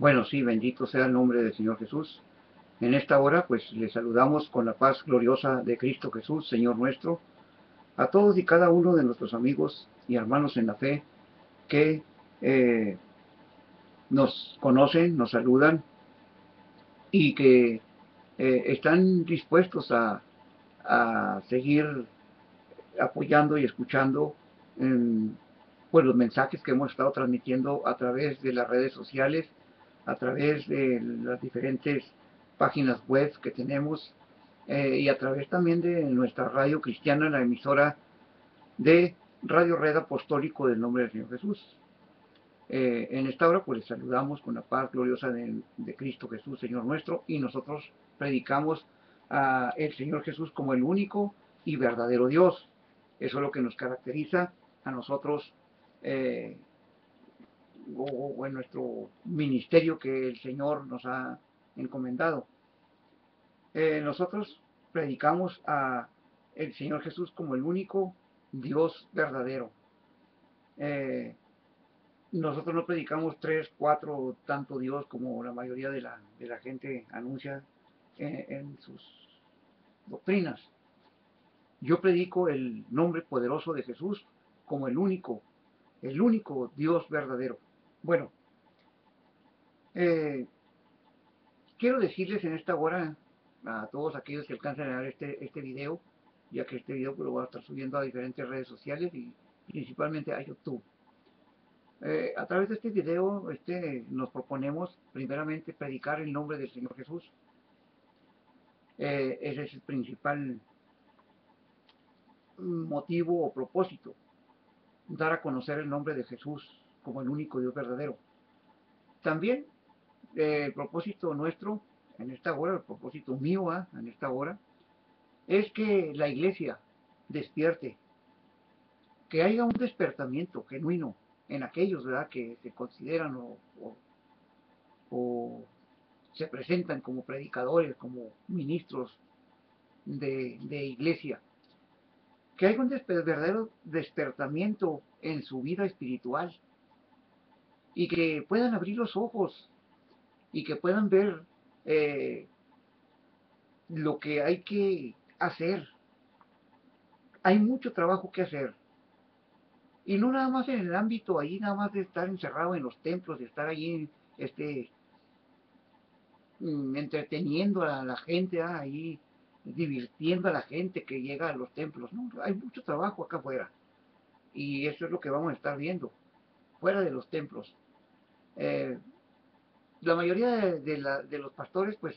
Bueno, sí, bendito sea el nombre del Señor Jesús. En esta hora, pues, le saludamos con la paz gloriosa de Cristo Jesús, Señor nuestro, a todos y cada uno de nuestros amigos y hermanos en la fe que eh, nos conocen, nos saludan y que están dispuestos a seguir apoyando y escuchando pues los mensajes que hemos estado transmitiendo a través de las redes sociales, a través de las diferentes páginas web que tenemos y a través también de nuestra radio cristiana, la emisora de Radio Red Apostólico del Nombre del Señor Jesús. En esta hora pues les saludamos con la paz gloriosa de Cristo Jesús, Señor nuestro, y nosotros predicamos a el Señor Jesús como el único y verdadero Dios. Eso es lo que nos caracteriza a nosotros eh, o en nuestro ministerio que el Señor nos ha encomendado. Nosotros predicamos a el Señor Jesús como el único Dios verdadero. Eh, Nosotros no predicamos tres, cuatro, tanto Dios como la mayoría de la gente anuncia en sus doctrinas. Yo predico el nombre poderoso de Jesús como el único Dios verdadero. Bueno, eh, quiero decirles en esta hora a todos aquellos que alcancen a ver este video, ya que este video pues, lo voy a estar subiendo a diferentes redes sociales y principalmente a YouTube. A través de este video nos proponemos primeramente predicar el nombre del Señor Jesús. Ese es el principal motivo o propósito, dar a conocer el nombre de Jesús como el único Dios verdadero. También el propósito nuestro en esta hora, el propósito mío en esta hora, es que la iglesia despierte, que haya un despertamiento genuino en aquellos, ¿verdad?, que se consideran o se presentan como predicadores, como ministros de iglesia, que haya un verdadero despertamiento en su vida espiritual y que puedan abrir los ojos y que puedan ver eh, lo que hay que hacer. Hay mucho trabajo que hacer. Y no nada más en el ámbito ahí, nada más de estar encerrado en los templos, de estar allí este, entreteniendo a la gente, ahí divirtiendo a la gente que llega a los templos. No, hay mucho trabajo acá afuera. Y eso es lo que vamos a estar viendo, fuera de los templos. Eh, la mayoría de los pastores, pues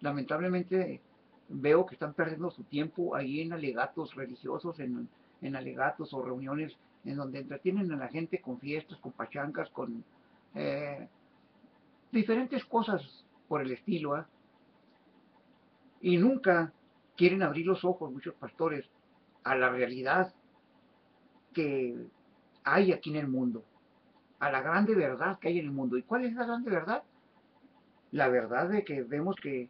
lamentablemente veo que están perdiendo su tiempo ahí en alegatos religiosos, en alegatos o reuniones en donde entretienen a la gente con fiestas, con pachancas, con eh, diferentes cosas por el estilo, ¿eh? Y nunca quieren abrir los ojos muchos pastores a la realidad que hay aquí en el mundo, a la grande verdad que hay en el mundo. ¿Y cuál es la grande verdad? La verdad de que vemos que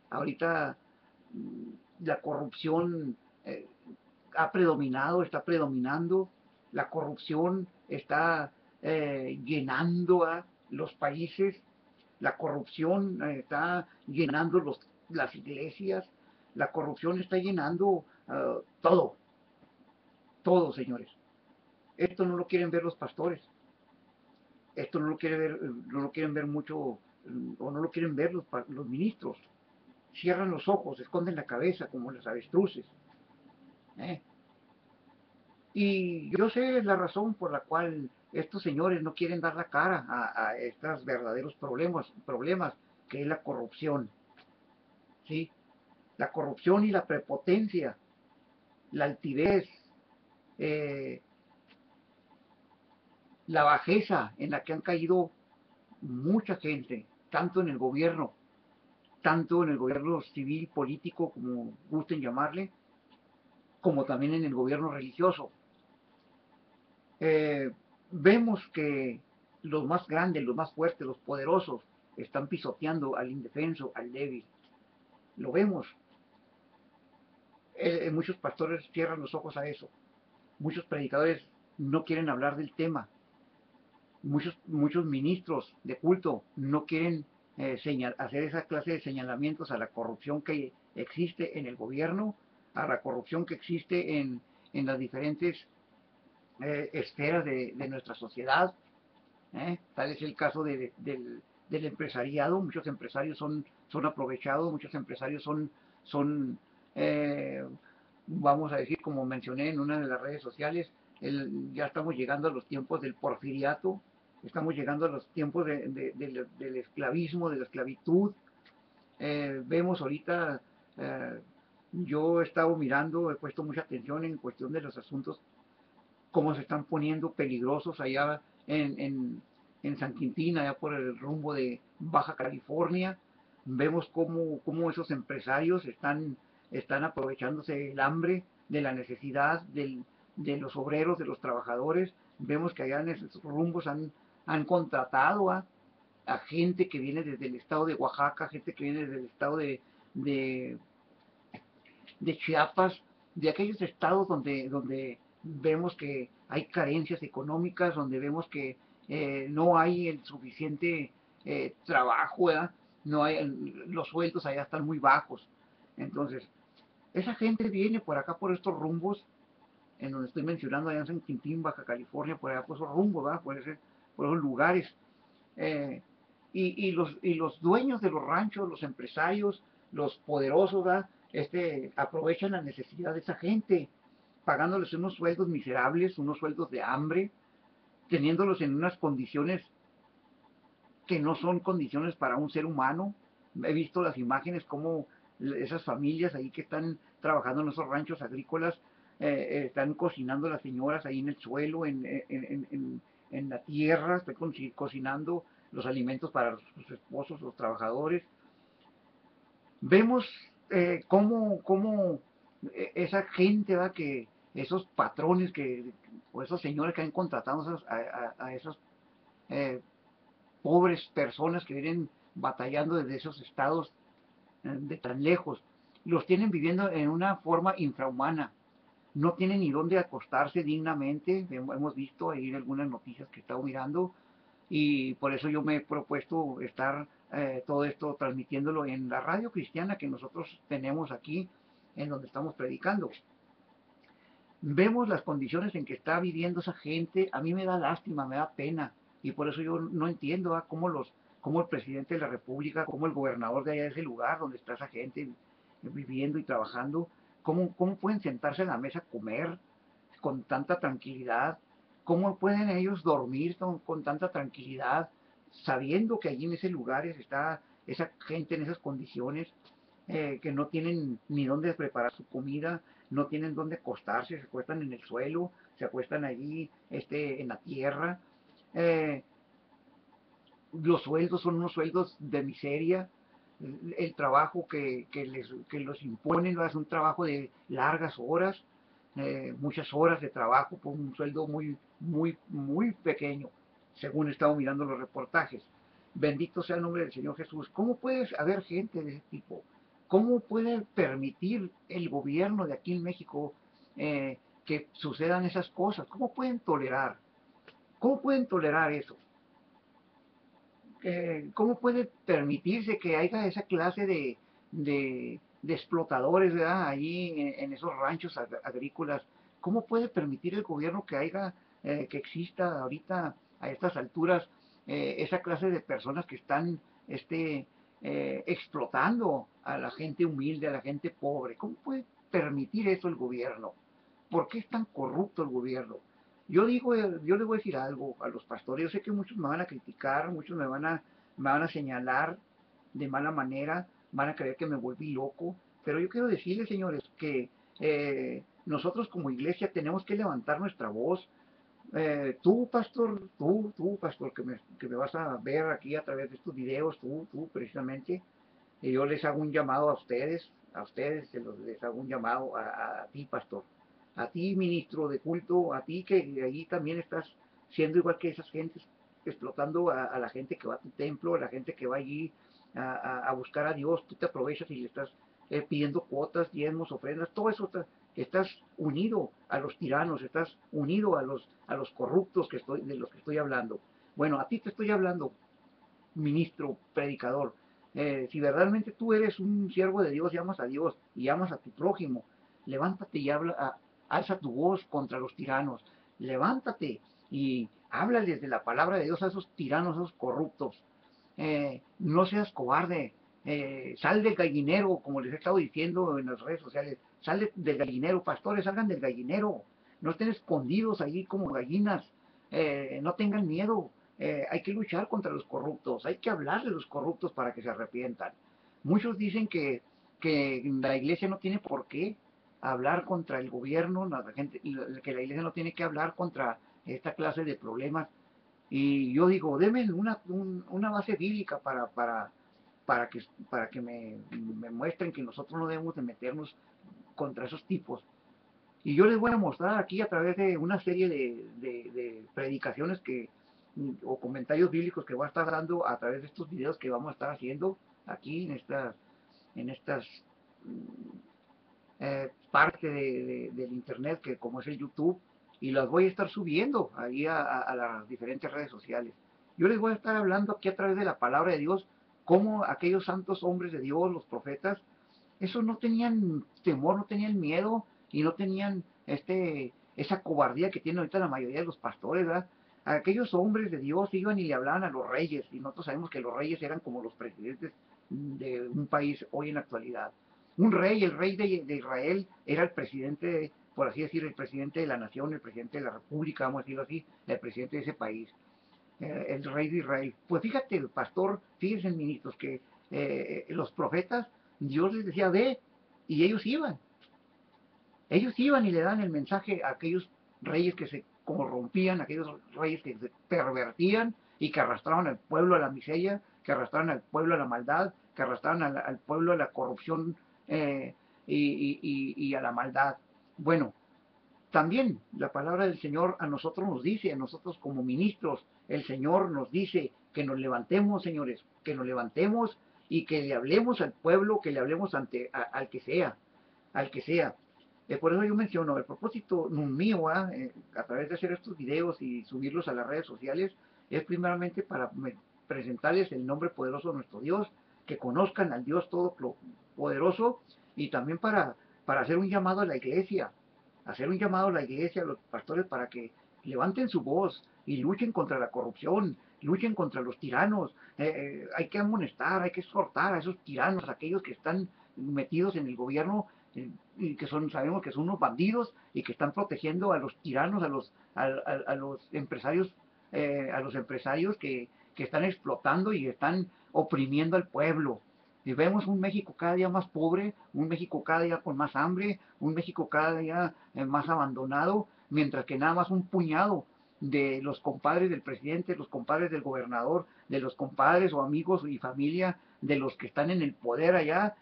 ahorita la corrupción eh, ha predominado, está predominando, la corrupción está llenando a los países, la corrupción está llenando las iglesias, la corrupción está llenando todo, todo, señores. Esto no lo quieren ver los pastores, esto no lo quiere ver, no lo quieren ver mucho, o no lo quieren ver los ministros. Cierran los ojos, esconden la cabeza como las avestruces. ¿eh? Y yo sé la razón por la cual estos señores no quieren dar la cara a estos verdaderos problemas que es la corrupción, ¿sí? La corrupción y la prepotencia, la altivez, eh, la bajeza en la que han caído mucha gente, tanto en el gobierno civil, político, como gusten llamarle, como también en el gobierno religioso. Vemos que los más grandes, los más fuertes, los poderosos, están pisoteando al indefenso, al débil. Lo vemos. Muchos pastores cierran los ojos a eso. Muchos predicadores no quieren hablar del tema. muchos ministros de culto no quieren hacer esa clase de señalamientos a la corrupción que existe en el gobierno, a la corrupción que existe en las diferentes esferas de nuestra sociedad. Tal es el caso del empresariado. Muchos empresarios son aprovechados, muchos empresarios son eh, vamos a decir, como mencioné en una de las redes sociales, ya estamos llegando a los tiempos del porfiriato, estamos llegando a los tiempos del esclavismo, de la esclavitud. Vemos ahorita, eh, yo he estado mirando, he puesto mucha atención en cuestión de los asuntos, cómo se están poniendo peligrosos allá en San Quintín, allá por el rumbo de Baja California. Vemos cómo esos empresarios están aprovechándose del hambre, de la necesidad de los obreros, de los trabajadores. Vemos que allá en esos rumbos han contratado a gente que viene desde el estado de Oaxaca, gente que viene desde el estado de, de Chiapas, de aquellos estados donde vemos que hay carencias económicas, donde vemos que no hay el suficiente trabajo, ¿verdad? No hay, los sueldos allá están muy bajos. Entonces, esa gente viene por acá, por estos rumbos, en donde estoy mencionando, allá en San Quintín, Baja California, por allá por esos rumbos, ¿verdad? Por esos lugares. Eh, y los dueños de los ranchos, los empresarios, los poderosos, ¿verdad? Aprovechan la necesidad de esa gente, pagándoles unos sueldos miserables, unos sueldos de hambre, teniéndolos en unas condiciones que no son condiciones para un ser humano. He visto las imágenes como esas familias ahí que están trabajando en esos ranchos agrícolas, están cocinando las señoras ahí en el suelo, en la tierra, están cocinando los alimentos para sus esposos, los trabajadores. Vemos cómo esa gente, ¿va? Que esos patrones o esos señores que han contratado a esas eh, pobres personas que vienen batallando desde esos estados de tan lejos, los tienen viviendo en una forma infrahumana, no tienen ni dónde acostarse dignamente. Hemos visto ahí algunas noticias que he estado mirando, y por eso yo me he propuesto estar todo esto transmitiéndolo en la radio cristiana que nosotros tenemos aquí, en donde estamos predicando. Vemos las condiciones en que está viviendo esa gente. A mí me da lástima, me da pena, y por eso yo no entiendo cómo el presidente de la República, cómo el gobernador de allá de ese lugar donde está esa gente viviendo y trabajando, cómo pueden sentarse en la mesa a comer con tanta tranquilidad, cómo pueden ellos dormir con tanta tranquilidad, sabiendo que allí en ese lugar está esa gente en esas condiciones, que no tienen ni dónde preparar su comida, no tienen dónde acostarse, se acuestan en el suelo, se acuestan allí en la tierra. Eh, los sueldos son unos sueldos de miseria. El trabajo que los imponen, ¿no? Es un trabajo de largas horas, muchas horas de trabajo por un sueldo muy, muy, muy pequeño, según he estado mirando los reportajes. Bendito sea el nombre del Señor Jesús. ¿Cómo puede haber gente de ese tipo? ¿Cómo puede permitir el gobierno de aquí en México que sucedan esas cosas? ¿Cómo pueden tolerar? ¿Cómo pueden tolerar eso? ¿Cómo puede permitirse que haya esa clase de explotadores, ¿verdad? Allí en esos ranchos agrícolas? ¿Cómo puede permitir el gobierno que exista ahorita a estas alturas esa clase de personas que están explotando a la gente humilde, a la gente pobre? ¿Cómo puede permitir eso el gobierno? ¿Por qué es tan corrupto el gobierno? Yo le voy a decir algo a los pastores. Yo sé que muchos me van a criticar, muchos me van a señalar de mala manera, van a creer que me volví loco, pero yo quiero decirles, señores, que nosotros como iglesia tenemos que levantar nuestra voz. Tú, pastor, que me vas a ver aquí a través de estos videos, tú precisamente, y yo les hago un llamado a ustedes les hago un llamado a ti, pastor, a ti, ministro de culto, a ti que ahí también estás siendo igual que esas gentes, explotando a la gente que va a tu templo, a la gente que va allí a buscar a Dios. Tú te aprovechas y le estás pidiendo cuotas, diezmos, ofrendas, todo eso. Estás unido a los tiranos, estás unido a los corruptos de los que estoy hablando. Bueno, a ti te estoy hablando, ministro, predicador. Si verdaderamente tú eres un siervo de Dios y amas a Dios y amas a tu prójimo, levántate y alza tu voz contra los tiranos. Levántate y háblales de la palabra de Dios a esos tiranos, a esos corruptos. No seas cobarde. Sal del gallinero, como les he estado diciendo en las redes sociales. Sal del gallinero, pastores, salgan del gallinero. No estén escondidos allí como gallinas. No tengan miedo. Hay que luchar contra los corruptos, hay que hablar de los corruptos para que se arrepientan. Muchos dicen que la iglesia no tiene por qué hablar contra el gobierno, que la iglesia no tiene que hablar contra esta clase de problemas. Y yo digo, denme una base bíblica para que, para que me muestren que nosotros no debemos de meternos contra esos tipos. Y yo les voy a mostrar aquí a través de una serie de predicaciones o comentarios bíblicos que voy a estar dando a través de estos videos que vamos a estar haciendo aquí en estas parte del internet que como es el YouTube, y las voy a estar subiendo ahí a las diferentes redes sociales. Yo les voy a estar hablando aquí a través de la palabra de Dios, cómo aquellos santos hombres de Dios, los profetas, esos no tenían temor, no tenían miedo y no tenían esa cobardía que tienen ahorita la mayoría de los pastores, ¿verdad? Aquellos hombres de Dios iban y le hablaban a los reyes, y nosotros sabemos que los reyes eran como los presidentes de un país hoy en la actualidad. Un rey, el rey de Israel, era el presidente, por así decir, el presidente de la nación, el presidente de la república, vamos a decirlo así, el presidente de ese país, el rey de Israel. Pues fíjate, el pastor, fíjense, ministros, que los profetas, Dios les decía, ve, y ellos iban. Ellos iban y le dan el mensaje a aquellos reyes que se corrompían, a aquellos reyes que se pervertían y que arrastraban al pueblo a la miseria, que arrastraban al pueblo a la maldad, que arrastraban al pueblo a la corrupción y a la maldad. Bueno, también la palabra del Señor a nosotros nos dice, a nosotros como ministros, el Señor nos dice que nos levantemos, señores, que nos levantemos y que le hablemos al pueblo, que le hablemos al que sea, al que sea. Por eso yo menciono, el propósito mío a través de hacer estos videos y subirlos a las redes sociales es primeramente para presentarles el nombre poderoso de nuestro Dios, que conozcan al Dios Todopoderoso, y también para hacer un llamado a la iglesia, hacer un llamado a la iglesia, a los pastores, para que levanten su voz y luchen contra la corrupción, luchen contra los tiranos. Hay que amonestar, hay que exhortar a esos tiranos, a aquellos que están metidos en el gobierno, y que sabemos que son unos bandidos y que están protegiendo a los tiranos, a los empresarios, que están explotando y están oprimiendo al pueblo. Y vemos un México cada día más pobre, un México cada día con más hambre, un México cada día más abandonado, mientras que nada más un puñado de los compadres del presidente, los compadres del gobernador, de los compadres o amigos y familia de los que están en el poder allá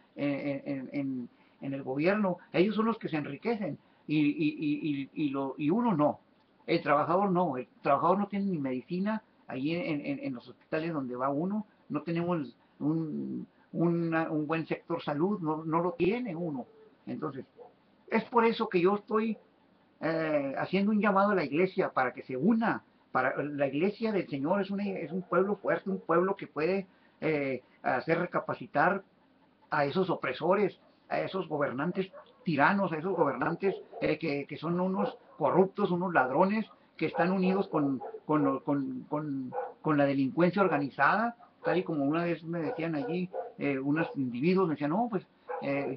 en el gobierno, ellos son los que se enriquecen y uno no, el trabajador no tiene ni medicina allí en los hospitales donde va uno, no tenemos un buen sector salud, no lo tiene uno. Entonces, es por eso que yo estoy haciendo un llamado a la iglesia para que se una. La iglesia del Señor es un pueblo fuerte, un pueblo que puede hacer recapacitar a esos opresores, a esos gobernantes tiranos, a esos gobernantes que son unos corruptos, unos ladrones, que están unidos con la delincuencia organizada, tal y como una vez me decían allí unos individuos, me decían, no, pues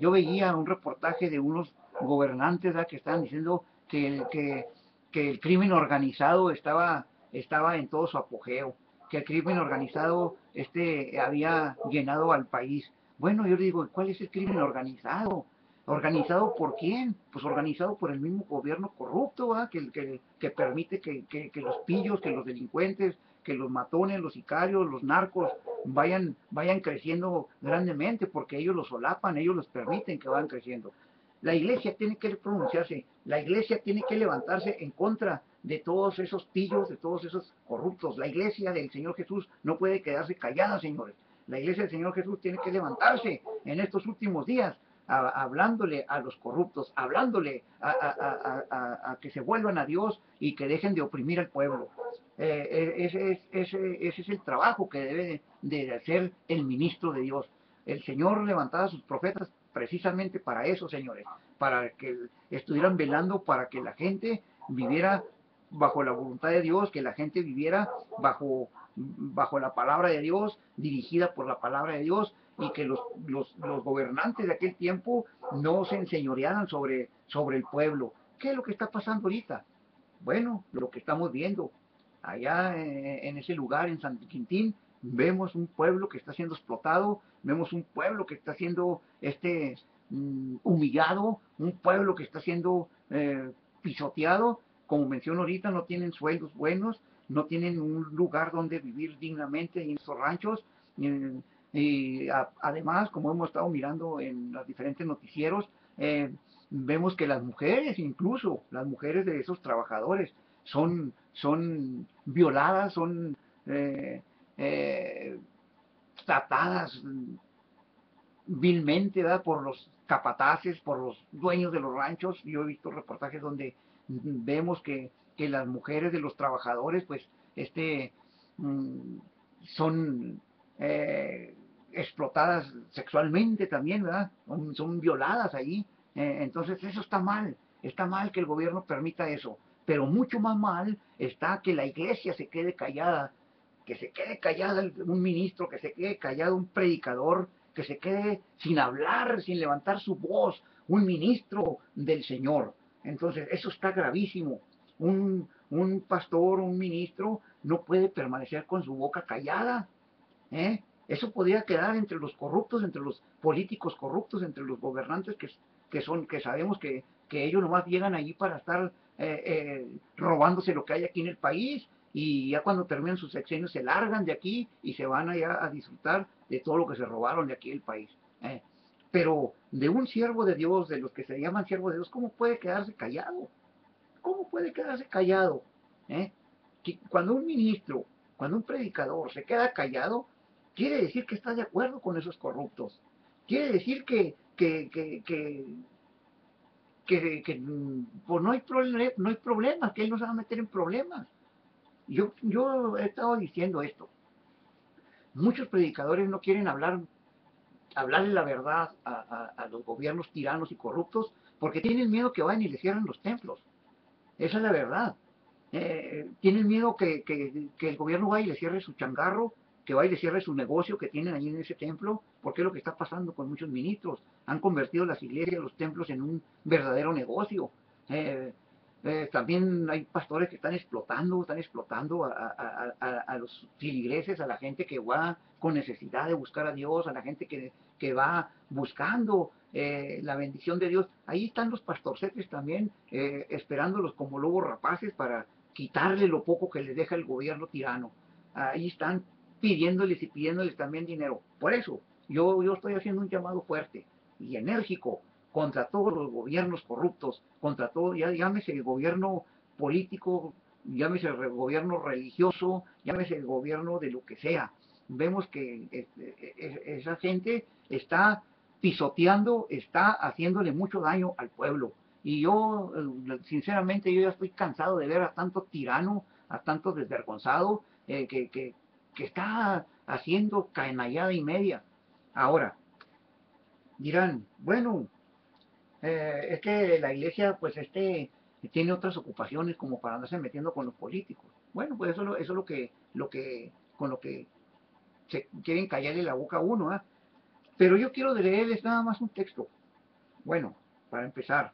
yo veía un reportaje de unos gobernantes que estaban diciendo que el crimen organizado estaba en todo su apogeo, que el crimen organizado había llenado al país. Bueno, yo le digo, ¿cuál es el crimen organizado? ¿Organizado por quién? Pues organizado por el mismo gobierno corrupto, ¿verdad? Que permite que los pillos, que los delincuentes, que los matones, los sicarios, los narcos vayan creciendo grandemente, porque ellos los solapan, ellos los permiten que vayan creciendo. La iglesia tiene que pronunciarse, la iglesia tiene que levantarse en contra de todos esos pillos, de todos esos corruptos. La iglesia del Señor Jesús no puede quedarse callada, señores. La iglesia del Señor Jesús tiene que levantarse en estos últimos días, hablándole a los corruptos, hablándole a que se vuelvan a Dios y que dejen de oprimir al pueblo. Ese es el trabajo que debe de hacer el ministro de Dios. El Señor levantaba a sus profetas precisamente para eso, señores, para que estuvieran velando para que la gente viviera bajo la voluntad de Dios, que la gente viviera bajo la palabra de Dios, dirigida por la palabra de Dios, y que los gobernantes de aquel tiempo no se enseñorearan sobre el pueblo. ¿Qué es lo que está pasando ahorita? Bueno, lo que estamos viendo, allá en ese lugar, en San Quintín, vemos un pueblo que está siendo explotado, vemos un pueblo que está siendo humillado, un pueblo que está siendo pisoteado. Como menciono ahorita, no tienen sueldos buenos, no tienen un lugar donde vivir dignamente en esos ranchos. Además, como hemos estado mirando en los diferentes noticieros, vemos que las mujeres, incluso las mujeres de esos trabajadores, son violadas, son eh, eh, tratadas vilmente, ¿verdad? Por los capataces, por los dueños de los ranchos. Yo he visto reportajes donde vemos que las mujeres de los trabajadores, pues, mm, son explotadas sexualmente también, ¿verdad? Son violadas ahí. Entonces eso está mal que el gobierno permita eso, pero mucho más mal está que la iglesia se quede callada, que se quede callada un ministro, que se quede callado un predicador, que se quede sin hablar, sin levantar su voz, un ministro del Señor. Entonces, eso está gravísimo. Un pastor, un ministro, no puede permanecer con su boca callada. ¿Eh? Eso podría quedar entre los corruptos, entre los políticos corruptos, entre los gobernantes que sabemos que ellos nomás llegan allí para estar robándose lo que hay aquí en el país, y ya cuando terminan sus sexenios se largan de aquí y se van allá a disfrutar de todo lo que se robaron de aquí del país. ¿Eh? Pero de un siervo de Dios, de los que se llaman siervos de Dios, ¿cómo puede quedarse callado? ¿Cómo puede quedarse callado? ¿Eh? Cuando un ministro, cuando un predicador se queda callado, quiere decir que está de acuerdo con esos corruptos. Quiere decir pues no hay problema, que él no se va a meter en problemas. Yo he estado diciendo esto. Muchos predicadores no quieren hablarle la verdad a los gobiernos tiranos y corruptos porque tienen miedo que vayan y les cierren los templos. Esa es la verdad. Tienen miedo que el gobierno vaya y le cierre su changarro, que vaya y le cierre su negocio que tienen allí en ese templo, porque es lo que está pasando con muchos ministros. Han convertido las iglesias, los templos en un verdadero negocio. Eh, También hay pastores que están explotando a los filigreses, a la gente que va con necesidad de buscar a Dios, a la gente que va buscando la bendición de Dios. Ahí están los pastorcetes también, esperándolos como lobos rapaces para quitarle lo poco que les deja el gobierno tirano. Ahí están pidiéndoles también dinero. Por eso, yo estoy haciendo un llamado fuerte y enérgico contra todos los gobiernos corruptos, contra todo, ya llámese el gobierno político, llámese el gobierno religioso, llámese el gobierno de lo que sea. Vemos que esa gente está pisoteando, está haciéndole mucho daño al pueblo. Y yo, sinceramente, yo ya estoy cansado de ver a tanto tirano, a tanto desvergonzado, que está haciendo canallada y media. Ahora, dirán, bueno, es que la iglesia, pues, tiene otras ocupaciones como para andarse metiendo con los políticos. Bueno, pues eso es con lo que se quieren callarle la boca a uno, ¿eh? Pero yo quiero leerles nada más un texto. Bueno, para empezar,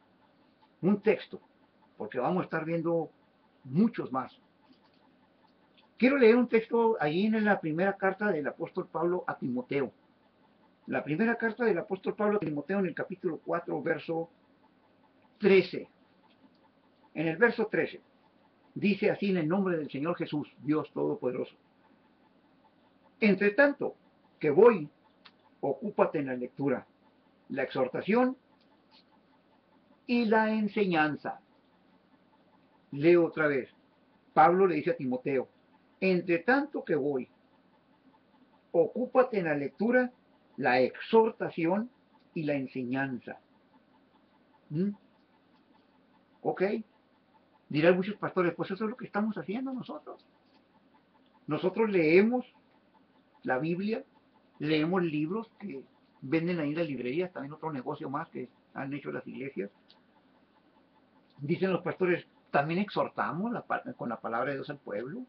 un texto, porque vamos a estar viendo muchos más. Quiero leer un texto ahí en la primera carta del apóstol Pablo a Timoteo. La primera carta del apóstol Pablo a Timoteo en el capítulo 4, verso 13. En el verso 13 dice así en el nombre del Señor Jesús, Dios Todopoderoso. Entre tanto que voy, ocúpate en la lectura, la exhortación y la enseñanza. Leo otra vez. Pablo le dice a Timoteo, entre tanto que voy, ocúpate en la lectura, la exhortación y la enseñanza. ¿Mm? ¿Ok? Dirán muchos pastores, pues eso es lo que estamos haciendo nosotros. Nosotros leemos la Biblia, leemos libros que venden ahí en las librerías, también otro negocio más que han hecho las iglesias. Dicen los pastores, también exhortamos con la palabra de Dios al pueblo,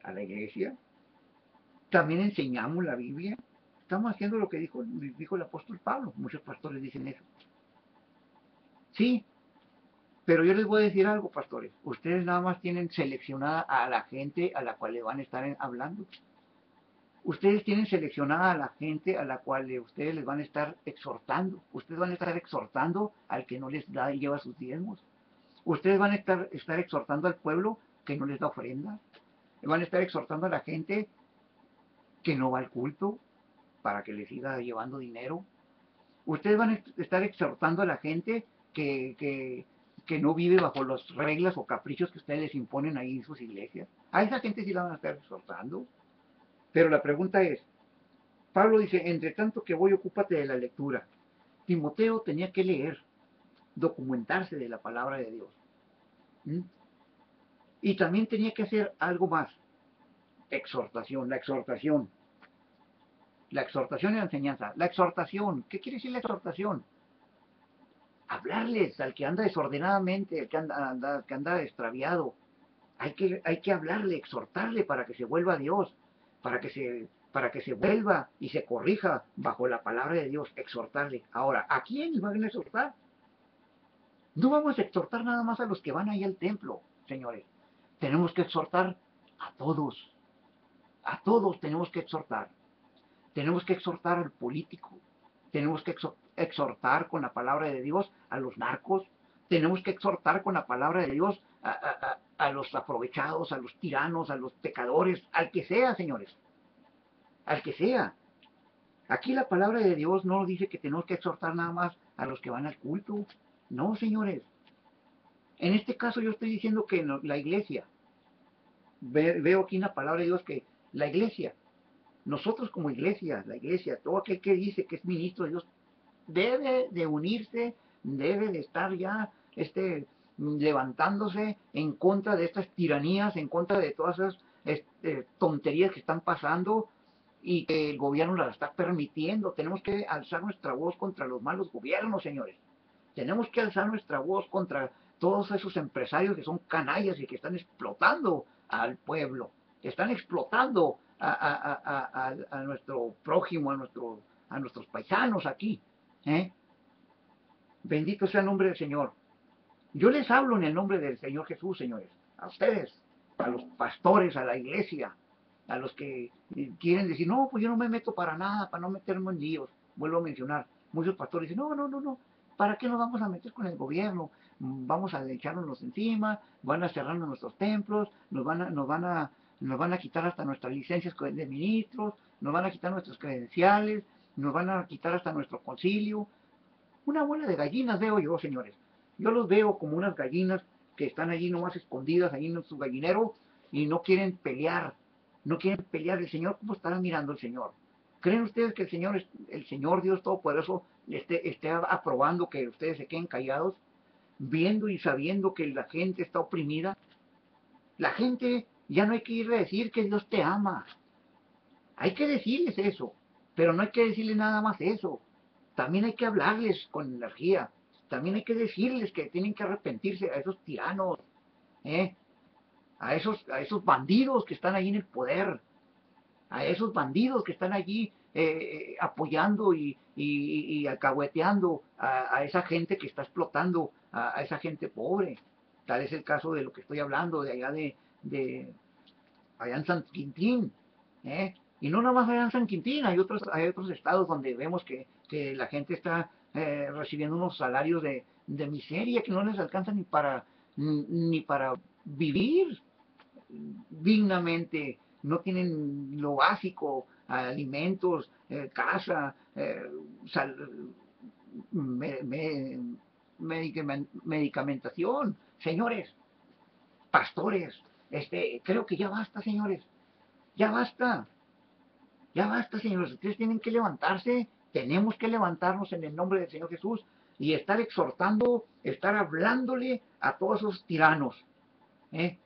a la iglesia. También enseñamos la Biblia. Estamos haciendo lo que dijo el apóstol Pablo. Muchos pastores dicen eso. Sí, pero yo les voy a decir algo, pastores. Ustedes nada más tienen seleccionada a la gente a la cual le van a estar hablando. Ustedes tienen seleccionada a la gente a la cual ustedes les van a estar exhortando. Ustedes van a estar exhortando al que no les da y lleva sus diezmos. Ustedes van a estar exhortando al pueblo que no les da ofrenda. Van a estar exhortando a la gente que no va al culto para que les siga llevando dinero. Ustedes van a estar exhortando a la gente que no vive bajo las reglas o caprichos que ustedes les imponen ahí en sus iglesias. A esa gente sí la van a estar exhortando. Pero la pregunta es, Pablo dice, entre tanto que voy, ocúpate de la lectura. Timoteo tenía que leer, documentarse de la palabra de Dios. ¿Mm? Y también tenía que hacer algo más, exhortación, la exhortación. La exhortación y la enseñanza. La exhortación, ¿qué quiere decir la exhortación? Hablarles al que anda desordenadamente, al que anda extraviado. Hay que hablarle, exhortarle para que se vuelva a Dios, para que se vuelva y se corrija bajo la palabra de Dios, exhortarle. Ahora, ¿a quién van a exhortar? No vamos a exhortar nada más a los que van ahí al templo, señores. Tenemos que exhortar a todos. A todos tenemos que exhortar. Tenemos que exhortar al político. Tenemos que exhortar con la palabra de Dios a los narcos. Tenemos que exhortar con la palabra de Dios a los aprovechados, a los tiranos, a los pecadores, al que sea, señores. Al que sea. Aquí la palabra de Dios no dice que tenemos que exhortar nada más a los que van al culto. No, señores. En este caso yo estoy diciendo que la iglesia, veo aquí en la palabra de Dios que la iglesia, nosotros como iglesia, la iglesia, todo aquel que dice que es ministro de Dios, debe de unirse, debe de estar ya levantándose en contra de estas tiranías, en contra de todas esas tonterías que están pasando y que el gobierno las está permitiendo. Tenemos que alzar nuestra voz contra los malos gobiernos, señores. Tenemos que alzar nuestra voz contra todos esos empresarios que son canallas y que están explotando al pueblo, que están explotando a nuestro prójimo, a nuestros paisanos aquí. ¿eh? Bendito sea el nombre del Señor. Yo les hablo en el nombre del Señor Jesús, señores, a ustedes, a los pastores, a la iglesia, a los que quieren decir, no, pues yo no me meto para nada, para no meterme en líos. Vuelvo a mencionar, muchos pastores dicen, no, ¿para qué nos vamos a meter con el gobierno? Vamos a echárnoslos encima, van a cerrarnos nuestros templos, nos van a quitar hasta nuestras licencias de ministros, nos van a quitar nuestras credenciales, nos van a quitar hasta nuestro concilio. Una bola de gallinas veo yo, señores. Yo los veo como unas gallinas que están allí nomás escondidas, ahí en su gallinero, y no quieren pelear. No quieren pelear. El Señor, ¿cómo estará mirando el Señor? ¿Creen ustedes que el Señor Dios Todopoderoso esté aprobando que ustedes se queden callados, viendo y sabiendo que la gente está oprimida? La gente, ya no hay que ir a decir que Dios te ama. Hay que decirles eso, pero no hay que decirles nada más eso. También hay que hablarles con energía. También hay que decirles que tienen que arrepentirse a esos tiranos, ¿eh? a esos bandidos que están allí en el poder, a esos bandidos que están allí apoyando y alcahueteando a esa gente que está explotando, a esa gente pobre. Tal es el caso de lo que estoy hablando, de allá de allá en San Quintín, ¿eh? Y no nada más allá en San Quintín, hay otros estados donde vemos que la gente está recibiendo unos salarios de miseria que no les alcanza ni para vivir dignamente, no tienen lo básico, alimentos, casa, me, me, medicamentación. Señores, pastores, creo que ya basta, señores, ya basta, ya basta, señores, ustedes tienen que levantarse, tenemos que levantarnos en el nombre del Señor Jesús y estar exhortando, estar hablándole a todos esos tiranos, ¿eh?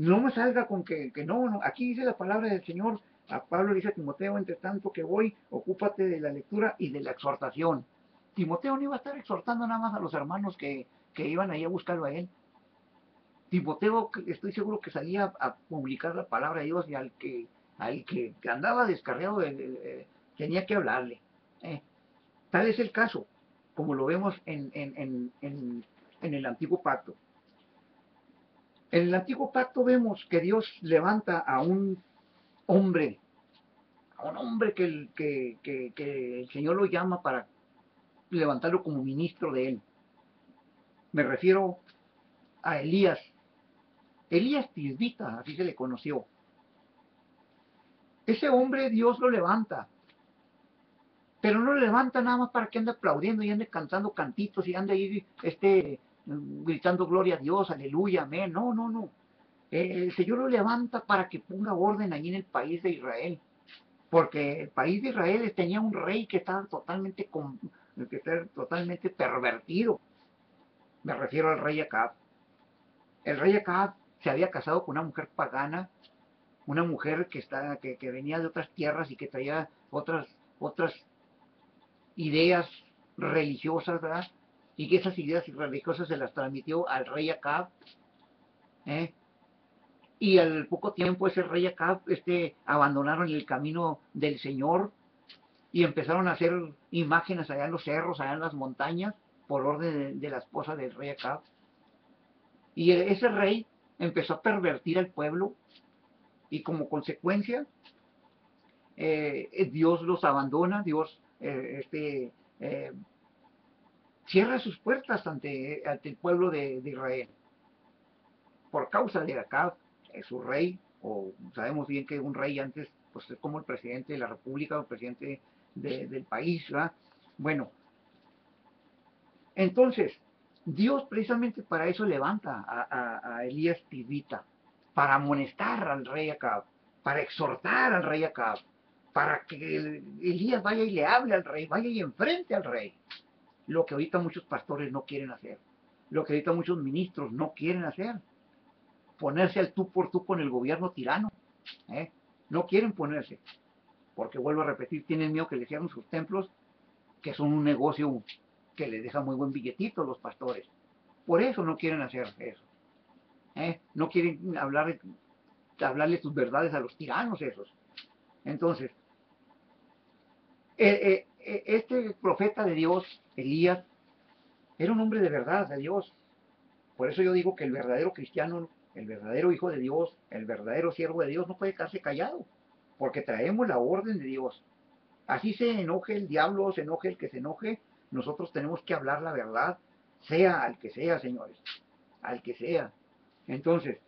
No me salga con que no, no, aquí dice la palabra del Señor, a Pablo dice a Timoteo, entre tanto que voy, ocúpate de la lectura y de la exhortación. Timoteo no iba a estar exhortando nada más a los hermanos que iban ahí a buscarlo a él. Timoteo, estoy seguro que salía a publicar la palabra de Dios y al que andaba descarriado tenía que hablarle. Eh, Tal es el caso, como lo vemos en el antiguo pacto. En el antiguo pacto vemos que Dios levanta hombre, a un hombre que el Señor lo llama para levantarlo como ministro de él. Me refiero a Elías. Elías Tisbita, así se le conoció. Ese hombre Dios lo levanta, pero no lo levanta nada más para que ande aplaudiendo y ande cantando cantitos y ande ahí gritando gloria a Dios, aleluya, amén. No, no, no. El Señor lo levanta para que ponga orden allí en el país de Israel. Porque el país de Israel tenía un rey que estaba totalmente pervertido. Me refiero al rey Acab. El rey Acab se había casado con una mujer pagana, una mujer que venía de otras tierras y que traía otras ideas religiosas, ¿verdad? Y que esas ideas religiosas se las transmitió al rey Acab, ¿eh? Y al poco tiempo ese rey Acab abandonaron el camino del Señor y empezaron a hacer imágenes allá en los cerros, allá en las montañas, por orden de la esposa del rey Acab. Y ese rey empezó a pervertir al pueblo y como consecuencia Dios los abandona, Dios eh, cierra sus puertas ante el pueblo de Israel por causa de Acab, su rey, o sabemos bien que un rey antes pues es como el presidente de la república o el presidente del país, ¿verdad? Bueno, entonces Dios precisamente para eso levanta a Elías Tisbita, para amonestar al rey Acab, para exhortar al rey Acab, para que Elías vaya y le hable al rey, vaya y enfrente al rey. Lo que ahorita muchos pastores no quieren hacer, lo que ahorita muchos ministros no quieren hacer, ponerse al tú por tú con el gobierno tirano. ¿eh? No quieren ponerse, porque vuelvo a repetir, tienen miedo que les cierren sus templos, que son un negocio que les deja muy buen billetito a los pastores. Por eso no quieren hacer eso. No quieren hablarle sus verdades a los tiranos esos. Entonces, este profeta de Dios, Elías, era un hombre de verdad, de Dios. Por eso yo digo que el verdadero cristiano, el verdadero hijo de Dios, el verdadero siervo de Dios no puede quedarse callado, porque traemos la orden de Dios. Así se enoje el diablo, se enoje el que se enoje, nosotros tenemos que hablar la verdad, sea al que sea, señores, al que sea. Entonces,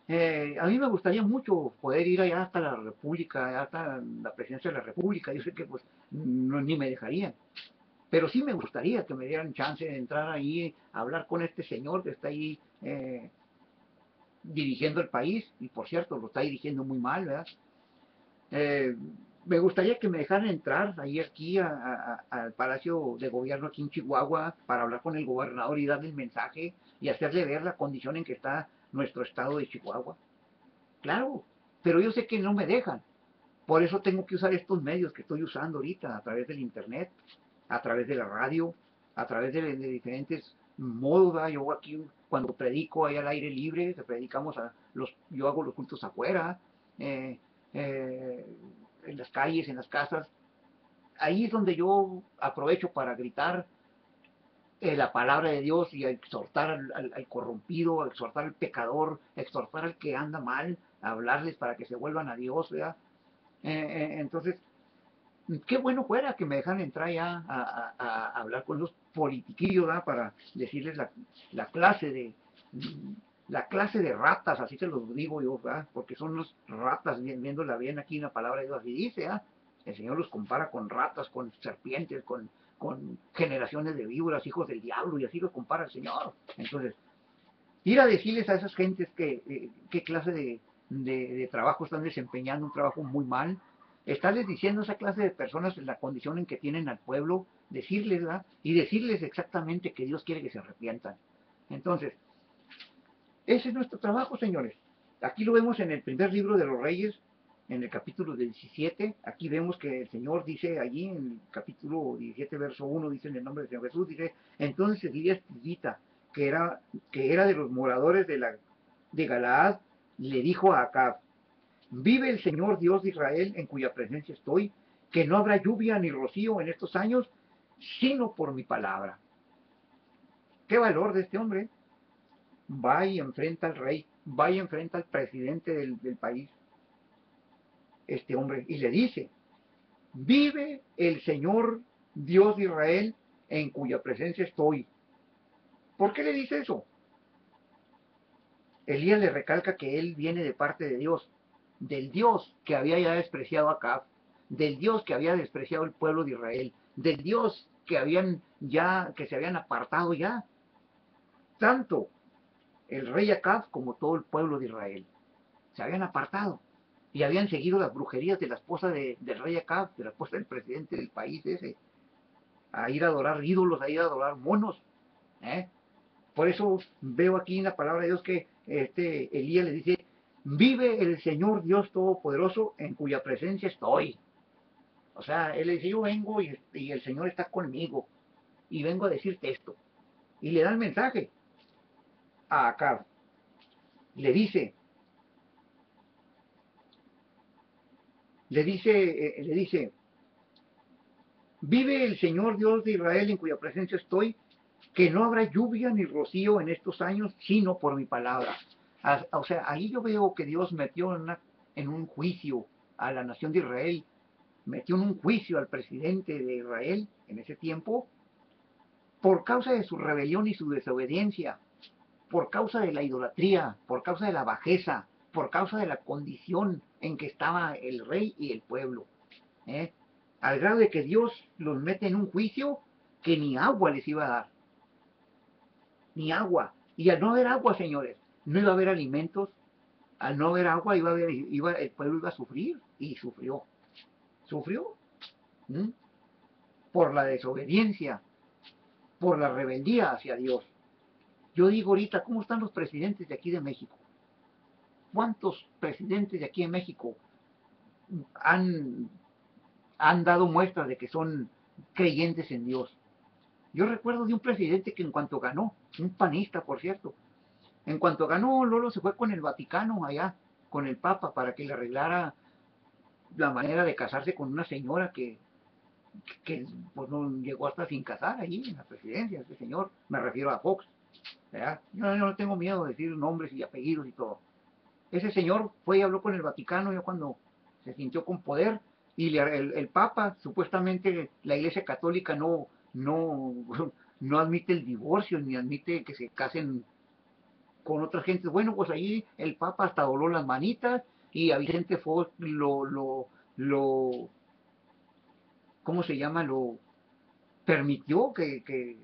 a mí me gustaría mucho poder ir allá hasta la República, hasta la presidencia de la República. Yo sé que pues no, ni me dejarían, pero sí me gustaría que me dieran chance de entrar ahí a hablar con este señor que está ahí dirigiendo el país, y por cierto, lo está dirigiendo muy mal, ¿verdad? Eh, Me gustaría que me dejaran entrar ahí aquí al Palacio de Gobierno aquí en Chihuahua para hablar con el gobernador y darle el mensaje y hacerle ver la condición en que está nuestro estado de Chihuahua. Claro, pero yo sé que no me dejan. Por eso tengo que usar estos medios que estoy usando ahorita, a través del internet, a través de la radio, a través de diferentes modos. ¿Verdad? Yo aquí, cuando predico ahí al aire libre, yo hago los cultos afuera, eh, eh, en las calles, en las casas. Ahí es donde yo aprovecho para gritar la palabra de Dios y a exhortar al corrompido, a exhortar al pecador, a exhortar al que anda mal, a hablarles para que se vuelvan a Dios, ¿verdad? Entonces, qué bueno fuera que me dejan entrar ya a hablar con los politiquillos, ¿verdad? Para decirles la clase de la clase de ratas, así te lo digo yo, ¿verdad? Porque son los ratas, viéndola bien aquí en la palabra de Dios, así dice, ¿verdad? El Señor los compara con ratas, con serpientes, con generaciones de víboras, hijos del diablo, y así los compara el Señor. Entonces, ir a decirles a esas gentes qué clase de trabajo están desempeñando, un trabajo muy mal, estarles diciendo a esa clase de personas la condición en que tienen al pueblo, decirles, ¿verdad? Y decirles exactamente que Dios quiere que se arrepientan. Entonces, ese es nuestro trabajo, señores. Aquí lo vemos en el primer libro de los Reyes, en el capítulo 17. Aquí vemos que el Señor dice allí, en el capítulo 17, verso 1, dice en el nombre del Señor Jesús, dice, entonces Elías Tisbita, que era de los moradores de Galaad, le dijo a Acab, vive el Señor Dios de Israel, en cuya presencia estoy, que no habrá lluvia ni rocío en estos años, sino por mi palabra. ¿Qué valor de este hombre? Va y enfrenta al rey, va y enfrenta al presidente del país, este hombre, y le dice, vive el Señor Dios de Israel, en cuya presencia estoy. ¿Por qué le dice eso? Elías le recalca que él viene de parte de Dios, del Dios que había ya despreciado a Acab, del Dios que había despreciado el pueblo de Israel, del Dios que se habían apartado ya, tanto el rey Acab como todo el pueblo de Israel. Se habían apartado y habían seguido las brujerías de la esposa del rey Acab, de la esposa del presidente del país ese, a ir a adorar ídolos, a ir a adorar monos. ¿eh? Por eso veo aquí en la palabra de Dios que Elías le dice, vive el Señor Dios Todopoderoso, en cuya presencia estoy. O sea, él le dice, yo vengo y el Señor está conmigo y vengo a decirte esto. Y le da el mensaje a Acab. Le dice, vive el Señor Dios de Israel, en cuya presencia estoy, que no habrá lluvia ni rocío en estos años, sino por mi palabra. O sea, ahí yo veo que Dios metió en un juicio a la nación de Israel, metió en un juicio al presidente de Israel en ese tiempo, por causa de su rebelión y su desobediencia, por causa de la idolatría, por causa de la bajeza, por causa de la condición en que estaba el rey y el pueblo. ¿eh? Al grado de que Dios los mete en un juicio que ni agua les iba a dar, ni agua. Y al no haber agua, señores, no iba a haber alimentos, al no haber agua el pueblo iba a sufrir, y sufrió, ¿m? Por la desobediencia, por la rebeldía hacia Dios. Yo digo ahorita, ¿cómo están los presidentes de aquí de México? ¿Cuántos presidentes de aquí en México han, han dado muestras de que son creyentes en Dios? Yo recuerdo de un presidente que en cuanto ganó, un panista por cierto, en cuanto ganó, Lolo se fue con el Vaticano allá, con el Papa, para que le arreglara la manera de casarse con una señora que pues no llegó hasta sin casar allí en la presidencia, este señor, me refiero a Fox. ¿verdad? Yo no tengo miedo de decir nombres y apellidos y todo. Ese señor fue y habló con el Vaticano ya cuando se sintió con poder y el Papa, supuestamente la Iglesia Católica no, no admite el divorcio ni admite que se casen con otra gente. Bueno, pues ahí el Papa hasta dobló las manitas y a Vicente Fox lo ¿cómo se llama? Lo permitió que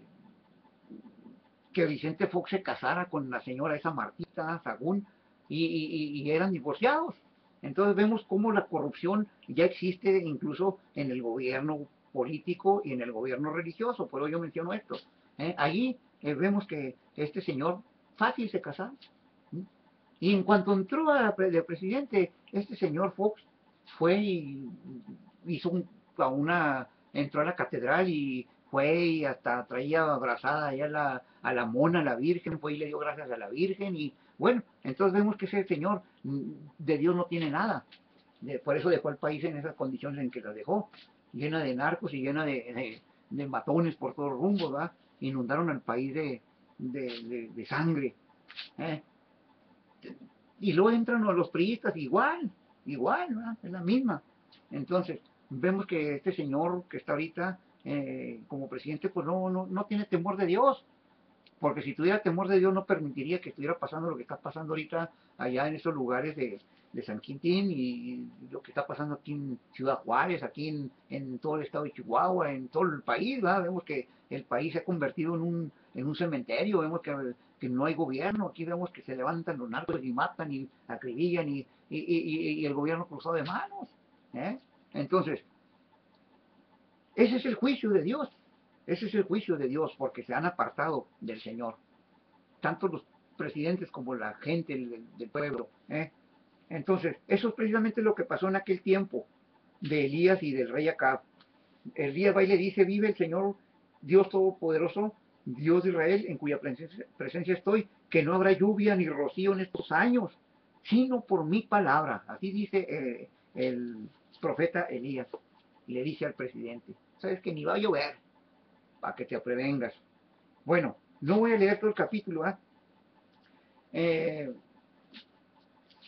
Vicente Fox se casara con la señora esa Martita Sagún y eran divorciados. Entonces vemos cómo la corrupción ya existe incluso en el gobierno político y en el gobierno religioso, por eso yo menciono esto. Allí vemos que este señor fácil se casaba. ¿sí? Y en cuanto entró de presidente, este señor Fox fue y hizo entró a la catedral y fue y hasta traía abrazada allá a la mona, a la Virgen, fue y le dio gracias a la Virgen y bueno, entonces vemos que ese señor de Dios no tiene nada. Por eso dejó al país en esas condiciones en que la dejó, llena de narcos y llena de matones por todos rumbos, ¿verdad? Inundaron al país de sangre. ¿eh? Y luego entran los priistas igual, ¿verdad? Es la misma. Entonces, vemos que este señor que está ahorita como presidente, pues no tiene temor de Dios, porque si tuviera temor de Dios no permitiría que estuviera pasando lo que está pasando ahorita allá en esos lugares de San Quintín y lo que está pasando aquí en Ciudad Juárez, aquí en todo el estado de Chihuahua, en todo el país, ¿verdad? Vemos que el país se ha convertido en un cementerio, vemos que no hay gobierno, aquí vemos que se levantan los narcos y matan y acribillan y el gobierno cruzado de manos. ¿eh? Entonces, ese es el juicio de Dios, ese es el juicio de Dios porque se han apartado del Señor tanto presidentes como la gente del pueblo. Entonces, eso es precisamente lo que pasó en aquel tiempo de Elías y del rey Acab. Elías va y le dice: vive el Señor Dios Todopoderoso, Dios de Israel, en cuya presencia estoy, que no habrá lluvia ni rocío en estos años, sino por mi palabra. Así dice el profeta Elías. Y le dice al presidente: sabes que ni va a llover, para que te prevengas. Bueno, no voy a leer todo el capítulo,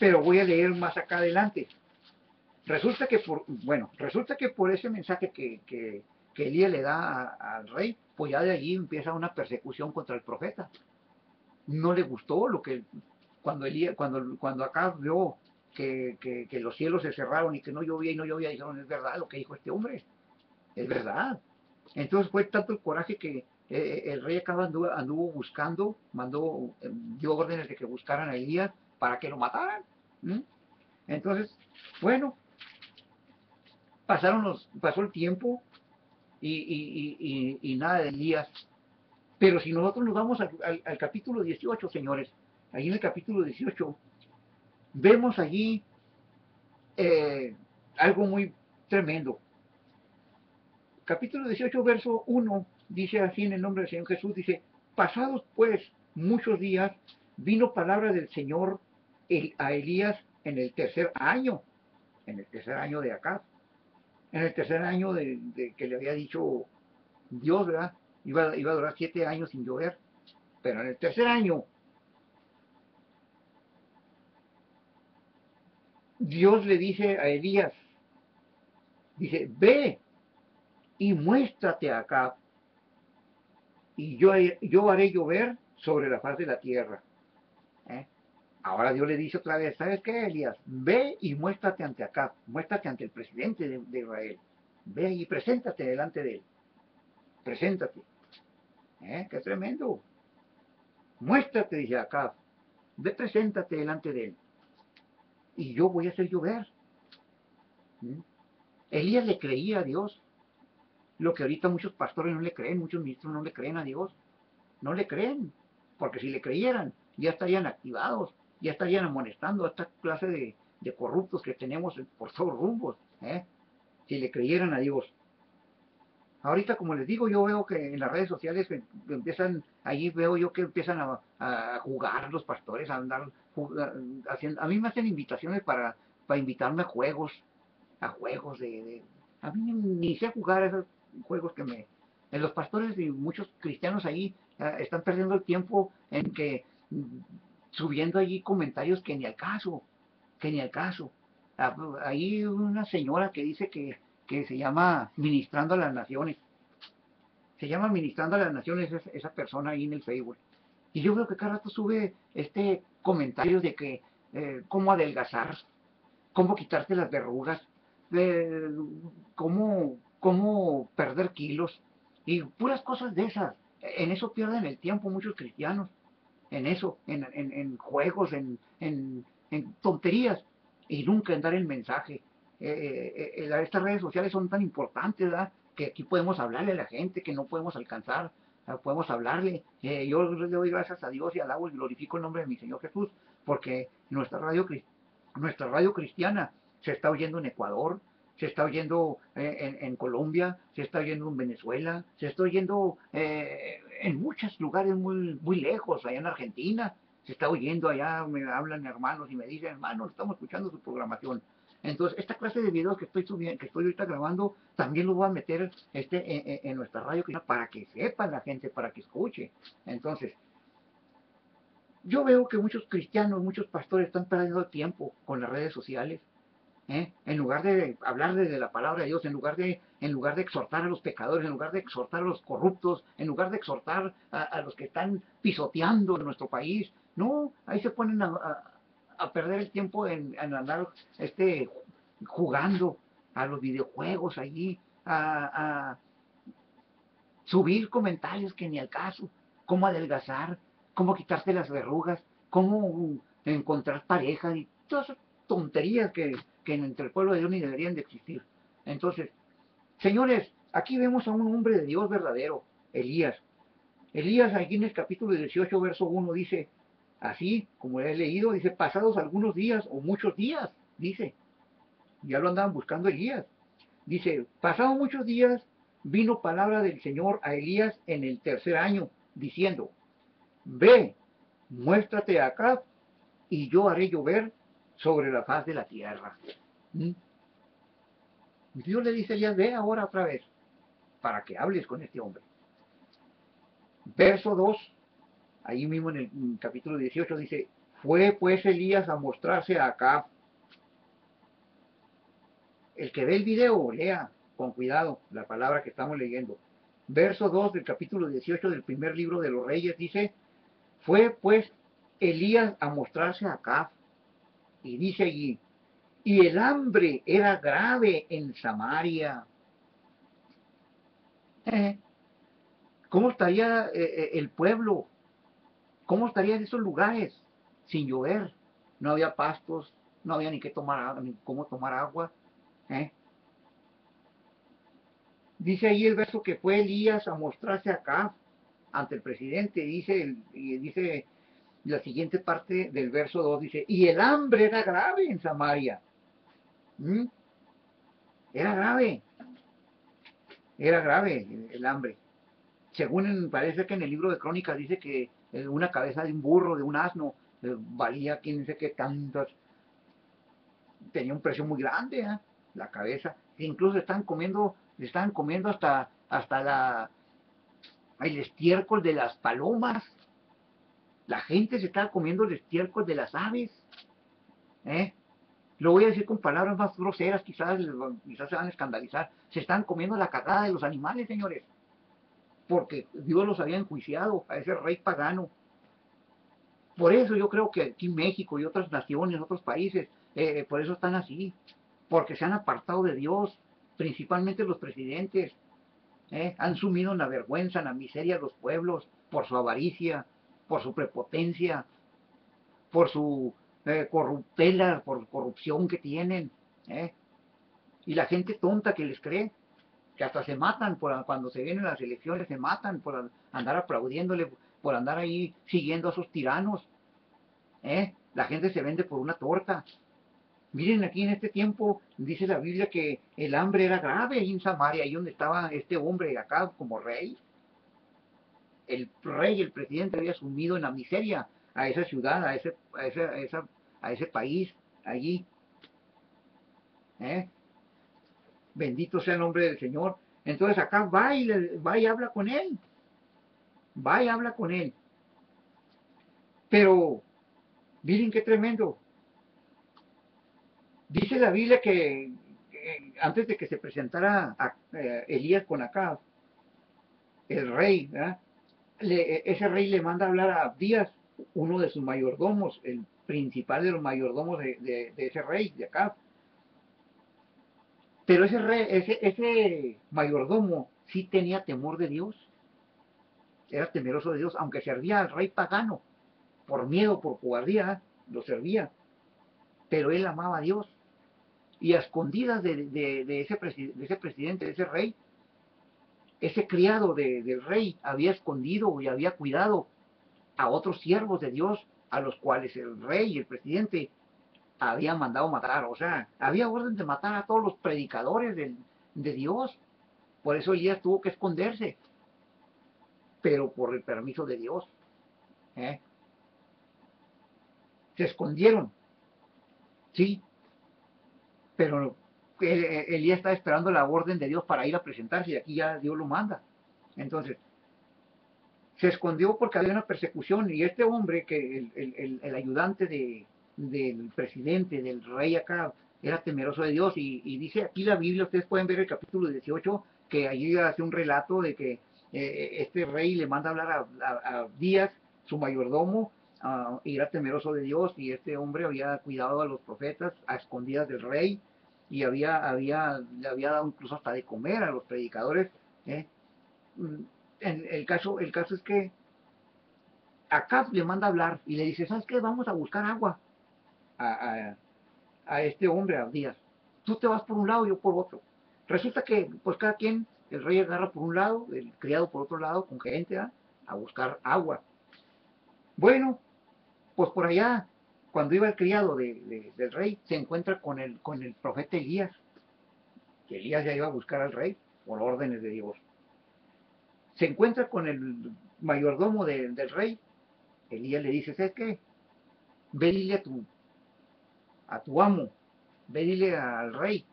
pero voy a leer más acá adelante. Resulta que por ese mensaje que Elías le da al rey, pues ya de allí empieza una persecución contra el profeta. No le gustó lo que cuando acá vio que los cielos se cerraron y que no llovía y no llovía, dijeron: es verdad lo que dijo este hombre, es verdad. Entonces fue tanto el coraje que el rey acá anduvo buscando, dio órdenes de que buscaran a Elías para que lo mataran. ¿Mm? Entonces, bueno, pasó el tiempo y nada de Elías. Pero si nosotros nos vamos al capítulo 18, señores, allí en el capítulo 18, vemos allí algo muy tremendo. Capítulo 18, verso 1, dice así en el nombre del Señor Jesús, dice: pasados pues muchos días, vino palabra del Señor a Elías en el tercer año de Acab, en el tercer año de que le había dicho Dios, ¿verdad? Iba a durar 7 años sin llover, pero en el tercer año Dios le dice a Elías, dice: ve y muéstrate acá, y yo haré llover sobre la faz de la tierra. ¿Eh? Ahora Dios le dice otra vez: ¿sabes qué, Elías? Ve y muéstrate ante acá, muéstrate ante el presidente de Israel. Ve y preséntate delante de él. Preséntate. ¡Qué tremendo! Muéstrate, dice acá. Ve, preséntate delante de él. Y yo voy a hacer llover. ¿Mm? Elías le creía a Dios. Lo que ahorita muchos pastores no le creen, muchos ministros no le creen a Dios. No le creen. Porque si le creyeran, ya estarían activados, ya estarían amonestando a esta clase de corruptos que tenemos por todos rumbos. Si le creyeran a Dios. Ahorita, como les digo, yo veo que en las redes sociales allí veo yo que empiezan a jugar los pastores, a andar haciendo. A mí me hacen invitaciones para invitarme a juegos a mí ni sé jugar a esos juegos los pastores y muchos cristianos ahí están perdiendo el tiempo en que subiendo allí comentarios que ni al caso, que ni al caso. Hay una señora que dice que se llama Ministrando a las Naciones. Se llama Ministrando a las Naciones esa persona ahí en el Facebook. Y yo veo que cada rato sube comentarios de que cómo adelgazar, cómo quitarte las verrugas, eh, cómo perder kilos y puras cosas de esas. En eso pierden el tiempo muchos cristianos, en eso, en juegos, en tonterías y nunca en dar el mensaje. Estas redes sociales son tan importantes, ¿verdad? Que aquí podemos hablarle a la gente que no podemos alcanzar, podemos hablarle. Yo le doy gracias a Dios y alabo y glorifico el nombre de mi Señor Jesús, porque nuestra radio cristiana se está oyendo en Ecuador, se está oyendo en Colombia, se está oyendo en Venezuela, se está oyendo en muchos lugares muy, muy lejos, allá en Argentina, se está oyendo allá, me hablan hermanos y me dicen: hermanos, estamos escuchando su programación. Entonces, esta clase de videos que estoy subiendo, que estoy ahorita grabando, también lo voy a meter en nuestra radio para que sepa la gente, para que escuche. Entonces, yo veo que muchos cristianos, muchos pastores están perdiendo tiempo con las redes sociales. En lugar de hablar de la palabra de Dios, en lugar de exhortar a los pecadores, en lugar de exhortar a los corruptos, en lugar de exhortar a los que están pisoteando nuestro país, no, ahí se ponen a perder el tiempo en andar jugando a los videojuegos allí, a subir comentarios que ni al caso, cómo adelgazar, cómo quitarte las verrugas, cómo encontrar pareja y todas esas tonterías que entre el pueblo de Dios ni deberían de existir. Entonces, señores, aquí vemos a un hombre de Dios verdadero, Elías. Elías, aquí en el capítulo 18, verso 1, dice: Así como he leído, dice, pasados algunos días o muchos días, dice, ya lo andaban buscando Elías. Dice, pasados muchos días vino palabra del Señor a Elías en el tercer año, diciendo, ve, muéstrate acá y yo haré llover sobre la faz de la tierra. ¿Mm? Dios le dice a Elías, ve ahora otra vez, para que hables con este hombre. Verso 2, ahí mismo en el capítulo 18 dice, fue pues Elías a mostrarse a Acab. El que ve el video, lea con cuidado la palabra que estamos leyendo. Verso 2 del capítulo 18 del primer libro de los Reyes dice, fue pues Elías a mostrarse a Acab. Y dice allí, y el hambre era grave en Samaria. ¿Cómo estaría el pueblo? ¿Cómo estarían esos lugares sin llover? No había pastos, no había ni qué tomar, ni cómo tomar agua. ¿eh? Dice ahí el verso que fue Elías a mostrarse acá ante el presidente. Dice la siguiente parte del verso 2, dice, y el hambre era grave en Samaria. ¿Mm? Era grave, era grave el hambre. Según parece que en el libro de Crónicas dice que una cabeza de un burro, de un asno, valía quién sé qué tantas, tenía un precio muy grande, la cabeza. E incluso estaban comiendo hasta el estiércol de las palomas. La gente se estaba comiendo el estiércol de las aves. ¿eh? Lo voy a decir con palabras más groseras, quizás se van a escandalizar. Se están comiendo la cagada de los animales, señores. Porque Dios los había enjuiciado a ese rey pagano. Por eso yo creo que aquí México y otras naciones, otros países, por eso están así. Porque se han apartado de Dios, principalmente los presidentes. Han sumido en la vergüenza, en la miseria a los pueblos, por su avaricia, por su prepotencia, por su corruptela, por corrupción que tienen. ¿eh? Y la gente tonta que les cree, que hasta se matan cuando se vienen las elecciones, se matan por andar aplaudiéndole, por andar ahí siguiendo a esos tiranos. La gente se vende por una torta. Miren, aquí en este tiempo dice la Biblia que el hambre era grave ahí en Samaria, ahí donde estaba este hombre acá como rey. El rey, el presidente había sumido en la miseria a esa ciudad, a ese país, allí. ¿eh? Bendito sea el nombre del Señor. Entonces acá va y habla con él. Va y habla con él. Pero, miren qué tremendo. Dice la Biblia que antes de que se presentara Elías con Acab, el rey, ese rey le manda a hablar a Abdías, uno de sus mayordomos, el principal de los mayordomos de ese rey, de Acab. Pero ese mayordomo sí tenía temor de Dios, era temeroso de Dios, aunque servía al rey pagano, por miedo, por cobardía, lo servía, pero él amaba a Dios. Y a escondidas de ese presidente, de ese rey, ese criado del rey había escondido y había cuidado a otros siervos de Dios, a los cuales el rey y el presidente habían mandado matar. O sea, había orden de matar a todos los predicadores de Dios. Por eso Elías tuvo que esconderse, pero por el permiso de Dios. ¿eh? Se escondieron, sí, pero Elías está esperando la orden de Dios para ir a presentarse y aquí ya Dios lo manda. Entonces, se escondió porque había una persecución y este hombre, que el ayudante del presidente, del rey acá, era temeroso de Dios y dice aquí la Biblia, ustedes pueden ver el capítulo 18, que allí hace un relato de que este rey le manda a hablar a Díaz, su mayordomo, y era temeroso de Dios y este hombre había cuidado a los profetas a escondidas del rey y le había dado incluso hasta de comer a los predicadores. ¿eh? El caso es que Acab le manda a hablar y le dice, ¿sabes qué? Vamos a buscar agua a, a, a este hombre, a Abdías. Tú te vas por un lado, yo por otro. Resulta que, pues cada quien, el rey agarra por un lado, el criado por otro lado, con gente, a buscar agua. Bueno, Pues por allá, cuando iba el criado del rey, se encuentra con el profeta Elías, que Elías ya iba a buscar al rey por órdenes de Dios. Se encuentra con el mayordomo del rey. Elías le dice, ¿sabes qué? Ve dile a tu amo, ve dile al rey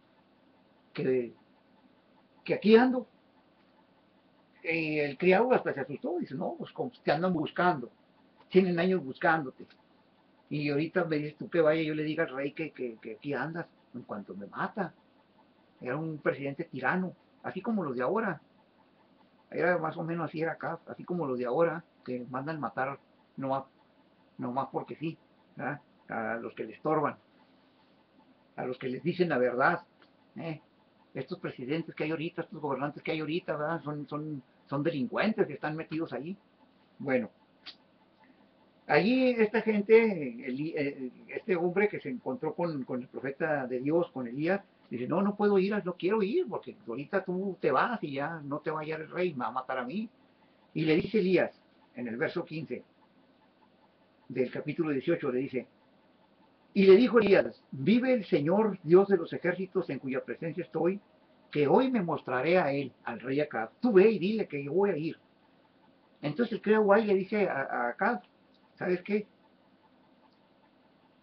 que, que aquí ando. Y el criado hasta se asustó, dice, no, pues te andan buscando, tienen años buscándote. Y ahorita me dices tú que vaya, yo le diga al rey que aquí andas, en cuanto me mata. Era un presidente tirano, así como los de ahora. Era más o menos así era acá, así como los de ahora, que mandan matar no más porque sí, ¿verdad? A los que les estorban, a los que les dicen la verdad. ¿eh? Estos presidentes que hay ahorita, estos gobernantes que hay ahorita, ¿verdad? Son delincuentes que están metidos ahí. Bueno, allí esta gente, este hombre que se encontró con el profeta de Dios, con Elías, dice, no, no puedo ir, no quiero ir, porque ahorita tú te vas y ya no te va a hallar el rey, me va a matar a mí. Y le dice Elías, en el verso 15 del capítulo 18, le dice, y le dijo Elías, vive el Señor Dios de los ejércitos en cuya presencia estoy, que hoy me mostraré a él, al rey Acab. Tú ve y dile que yo voy a ir. Entonces el criado guay le dice a Acab, ¿sabes qué?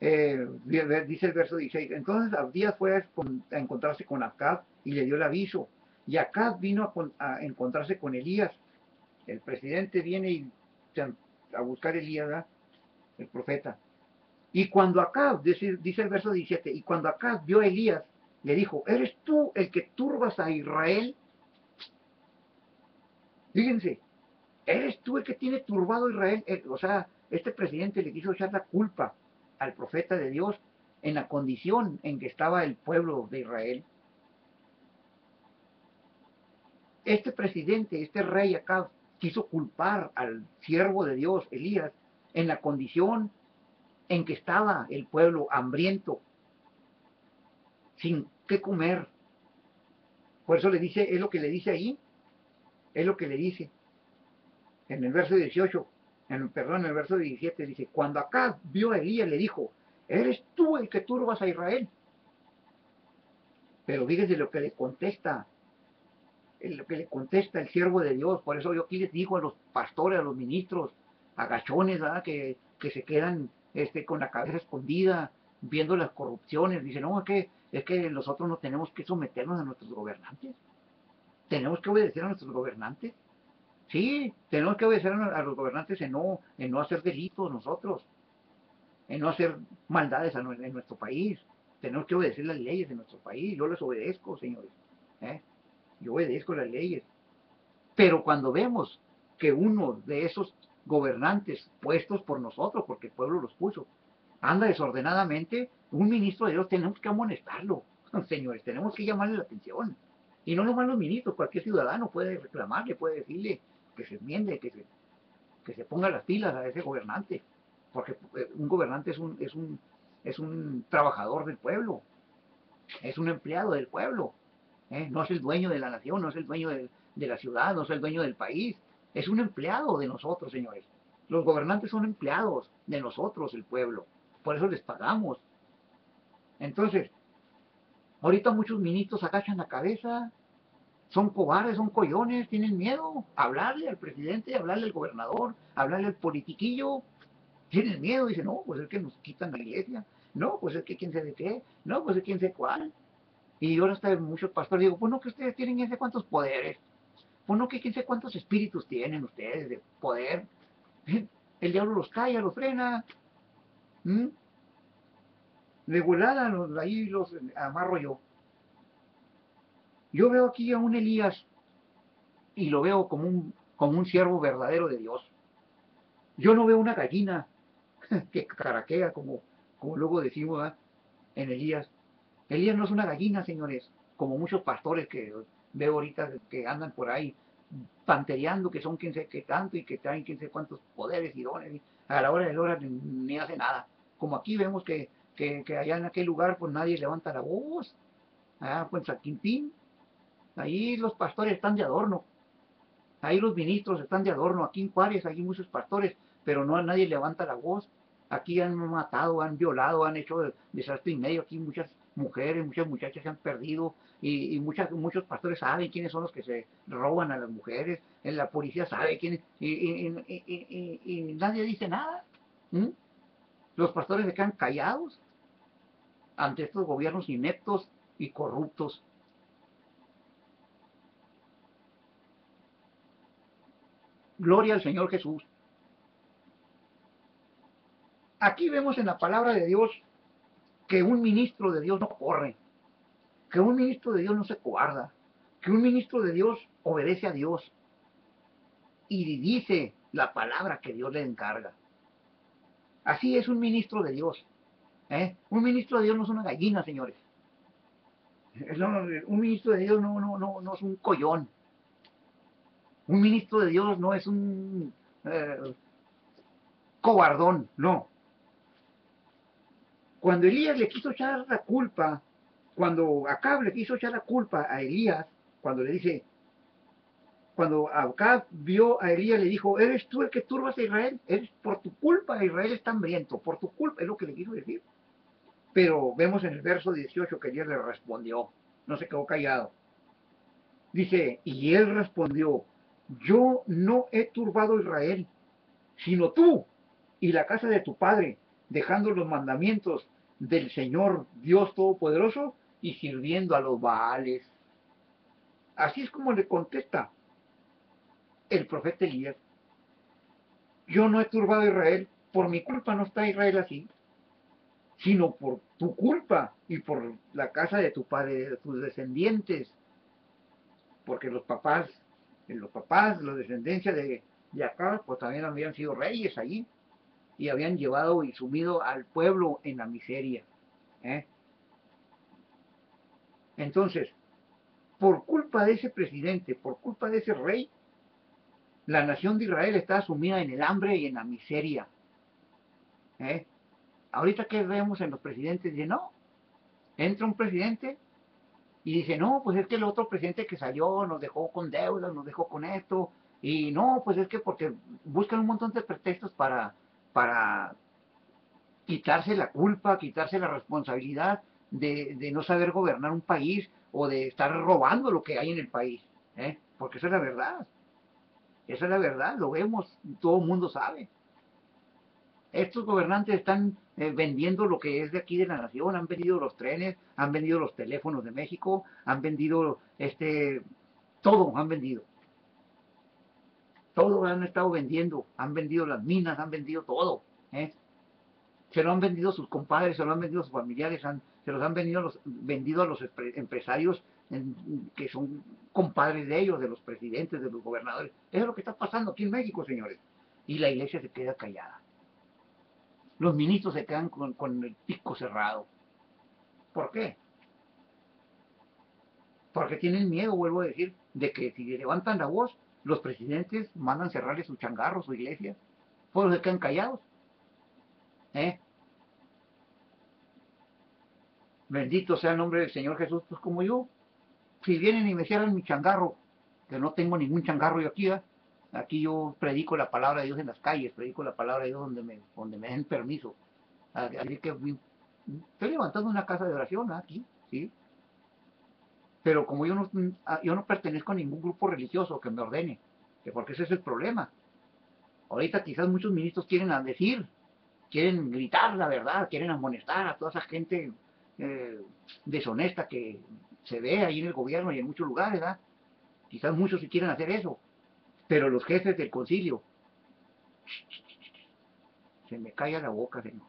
Dice el verso 16, entonces Abdías fue a encontrarse con Acab y le dio el aviso. Y Acab vino a encontrarse con Elías. El presidente viene a buscar a Elías, ¿verdad? El profeta. Y cuando Acab, dice el verso 17, y cuando Acab vio a Elías, le dijo, ¿eres tú el que turbas a Israel? Fíjense, ¿eres tú el que tiene turbado a Israel? O sea, este presidente le quiso echar la culpa al profeta de Dios en la condición en que estaba el pueblo de Israel. Este presidente, este rey Acab, quiso culpar al siervo de Dios, Elías, en la condición en que estaba el pueblo hambriento, sin qué comer. Por eso le dice, es lo que le dice ahí, es lo que le dice en el verso 18, perdón, en el verso 17, dice, cuando Acab vio a Elías le dijo, ¿eres tú el que turbas a Israel? Pero fíjese lo que le contesta, lo que le contesta el siervo de Dios. Por eso yo aquí les digo a los pastores, a los ministros, agachones, ¿verdad? Que se quedan con la cabeza escondida, viendo las corrupciones. Dicen, no, es que nosotros no tenemos que someternos a nuestros gobernantes. Tenemos que obedecer a nuestros gobernantes. Sí, tenemos que obedecer a los gobernantes en no hacer delitos nosotros, en no hacer maldades en nuestro país. Tenemos que obedecer las leyes de nuestro país. Yo les obedezco, señores. ¿eh? Yo obedezco las leyes. Pero cuando vemos que uno de esos gobernantes puestos por nosotros, porque el pueblo los puso, anda desordenadamente, un ministro de Dios tenemos que amonestarlo, señores, tenemos que llamarle la atención. Y no nomás los ministros, cualquier ciudadano puede reclamarle, puede decirle que se enmiende, que se ponga las pilas a ese gobernante, porque un gobernante es un trabajador del pueblo, es un empleado del pueblo, no es el dueño de la nación, no es el dueño de la ciudad, no es el dueño del país, es un empleado de nosotros, señores. Los gobernantes son empleados de nosotros, el pueblo, por eso les pagamos. Entonces, ahorita muchos ministros agachan la cabeza, son cobardes, son collones, tienen miedo a hablarle al presidente, a hablarle al gobernador, a hablarle al politiquillo, tienen miedo, dicen, no, pues es que nos quitan la iglesia, no, pues es que quién sabe qué, no, pues es quién sabe cuál. Y ahora hasta muchos pastores digo, pues no que ustedes tienen quién sabe cuántos poderes, pues no que quién sabe cuántos espíritus tienen ustedes de poder. El diablo los calla, los frena, ¿m? De volada ahí los amarro yo. Yo veo aquí a un Elías y lo veo como un siervo verdadero de Dios. Yo no veo una gallina que caraquea como luego decimos, ¿eh? En Elías. Elías no es una gallina, señores, como muchos pastores que veo ahorita que andan por ahí pantereando, que son quien sé qué tanto y que traen quien sé cuántos poderes y dones, y a la hora de la hora ni hace nada. Como aquí vemos que allá en aquel lugar pues nadie levanta la voz, allá pues San Quintín, ahí los pastores están de adorno, ahí los ministros están de adorno, aquí en Juárez hay muchos pastores, pero no nadie levanta la voz. Aquí han matado, han violado, han hecho desastre y medio. Aquí muchas mujeres, muchas muchachas se han perdido y muchos pastores saben quiénes son los que se roban a las mujeres. La policía sabe quiénes y nadie dice nada. ¿Mm? Los pastores se quedan callados ante estos gobiernos ineptos y corruptos. Gloria al Señor Jesús. Aquí vemos en la palabra de Dios que un ministro de Dios no corre, que un ministro de Dios no se coarda, que un ministro de Dios obedece a Dios y dice la palabra que Dios le encarga. Así es un ministro de Dios. Un ministro de Dios no es una gallina, señores. Un ministro de Dios no es un collón. Un ministro de Dios no es un cobardón, no. Cuando Elías le quiso echar la culpa, cuando Acab le quiso echar la culpa a Elías, cuando le dice, cuando Acab vio a Elías, le dijo, ¿eres tú el que turbas a Israel? Es por tu culpa Israel está hambriento, por tu culpa, es lo que le quiso decir. Pero vemos en el verso 18 que Elías le respondió, no se quedó callado. Dice, y él respondió, yo no he turbado a Israel, sino tú y la casa de tu padre, dejando los mandamientos del Señor Dios Todopoderoso y sirviendo a los Baales. Así es como le contesta el profeta Elías. Yo no he turbado a Israel, por mi culpa no está Israel así, sino por tu culpa y por la casa de tu padre, de tus descendientes, porque los descendencia de acá, pues también habían sido reyes allí y habían llevado y sumido al pueblo en la miseria. ¿eh? Entonces, por culpa de ese presidente, por culpa de ese rey, la nación de Israel está sumida en el hambre y en la miseria. ¿eh? Ahorita que vemos en los presidentes, dice, no, entra un presidente y dice, no, pues es que el otro presidente que salió nos dejó con deudas, nos dejó con esto, y no, pues es que porque buscan un montón de pretextos para quitarse la culpa, quitarse la responsabilidad de no saber gobernar un país o de estar robando lo que hay en el país. Porque esa es la verdad, esa es la verdad, lo vemos, todo el mundo sabe. Estos gobernantes están vendiendo lo que es de aquí de la nación, han vendido los trenes, han vendido los teléfonos de México, han vendido todo han vendido. Todo han estado vendiendo, han vendido las minas, han vendido todo. ¿eh? Se lo han vendido sus compadres, se lo han vendido sus familiares, se los han vendido a los empresarios que son compadres de ellos, de los presidentes, de los gobernadores. Eso es lo que está pasando aquí en México, señores. Y la iglesia se queda callada. Los ministros se quedan con el pico cerrado. ¿Por qué? Porque tienen miedo, vuelvo a decir, de que si levantan la voz, los presidentes mandan cerrarle su changarro, su iglesia. Por eso se quedan callados. ¿eh? Bendito sea el nombre del Señor Jesús, pues como yo. Si vienen y me cierran mi changarro, que no tengo ningún changarro yo aquí, aquí yo predico la palabra de Dios en las calles, predico la palabra de Dios donde me den permiso. Así que estoy levantando una casa de oración aquí, ¿sí? Pero como yo no pertenezco a ningún grupo religioso que me ordene, que porque ese es el problema. Ahorita quizás muchos ministros quieren decir, quieren gritar la verdad, quieren amonestar a toda esa gente eh, deshonesta que se ve ahí en el gobierno y en muchos lugares, ¿verdad? Quizás muchos sí quieren hacer eso, pero los jefes del concilio, se me calla la boca, señor.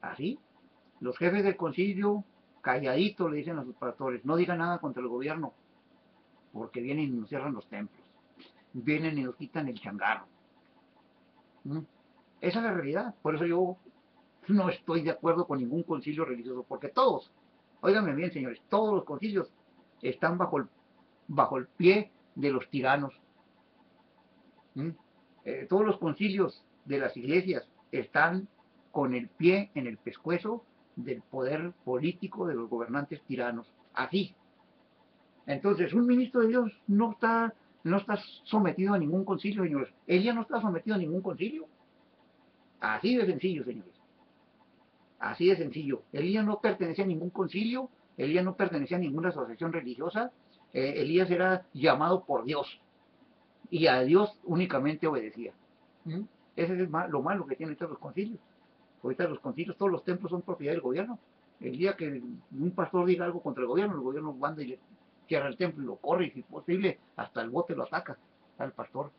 Así, los jefes del concilio, calladitos le dicen a sus pastores, no digan nada contra el gobierno, porque vienen y nos cierran los templos, vienen y nos quitan el changarro. ¿Mm? Esa es la realidad, por eso yo no estoy de acuerdo con ningún concilio religioso, porque todos, óiganme bien señores, todos los concilios están bajo el pie de los tiranos. ¿Mm? Todos los concilios de las iglesias están con el pie en el pescuezo del poder político de los gobernantes tiranos. Así. Entonces, un ministro de Dios no está sometido a ningún concilio, señores. Ella no está sometido a ningún concilio. Así de sencillo, señores. Así de sencillo. Elías no pertenecía a ningún concilio, Elías no pertenecía a ninguna asociación religiosa, Elías era llamado por Dios y a Dios únicamente obedecía. ¿Mm? Ese es lo malo que tienen todos los concilios. Ahorita los concilios, todos los templos son propiedad del gobierno. El día que un pastor diga algo contra el gobierno manda y le cierra el templo y lo corre, y si es posible, hasta el bote lo ataca al pastor.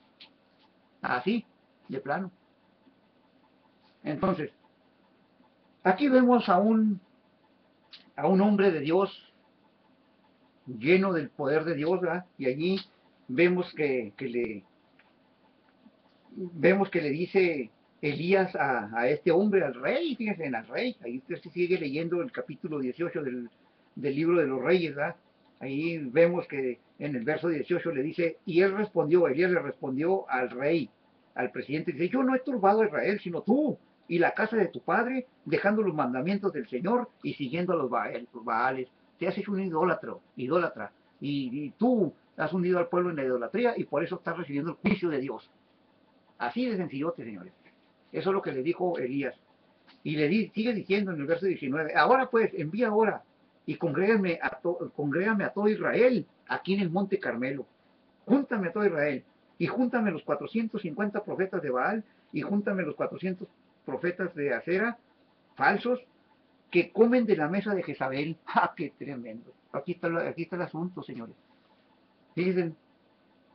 Así, de plano. Entonces, aquí vemos a un hombre de Dios lleno del poder de Dios, ¿verdad? Y allí vemos vemos que le dice Elías a este hombre, al rey, fíjense, al rey, ahí usted sigue leyendo el capítulo 18 del libro de los reyes, ¿verdad? Ahí vemos que en el verso 18 le dice, y él respondió, Elías le respondió al rey, al presidente, dice, yo no he turbado a Israel, sino tú y la casa de tu padre, dejando los mandamientos del Señor y siguiendo a los Baales. Te has hecho un idólatra, y tú has hundido al pueblo en la idolatría y por eso estás recibiendo el juicio de Dios. Así de sencillote, señores. Eso es lo que le dijo Elías. Y sigue diciendo en el verso 19, ahora pues, envía ahora y congrégame a todo Israel aquí en el monte Carmelo. Júntame a todo Israel y júntame los 450 profetas de Baal y júntame los 400 profetas de Acera, falsos, que comen de la mesa de Jezabel. ¡Ah, qué tremendo! Aquí está el asunto, señores. Fíjense,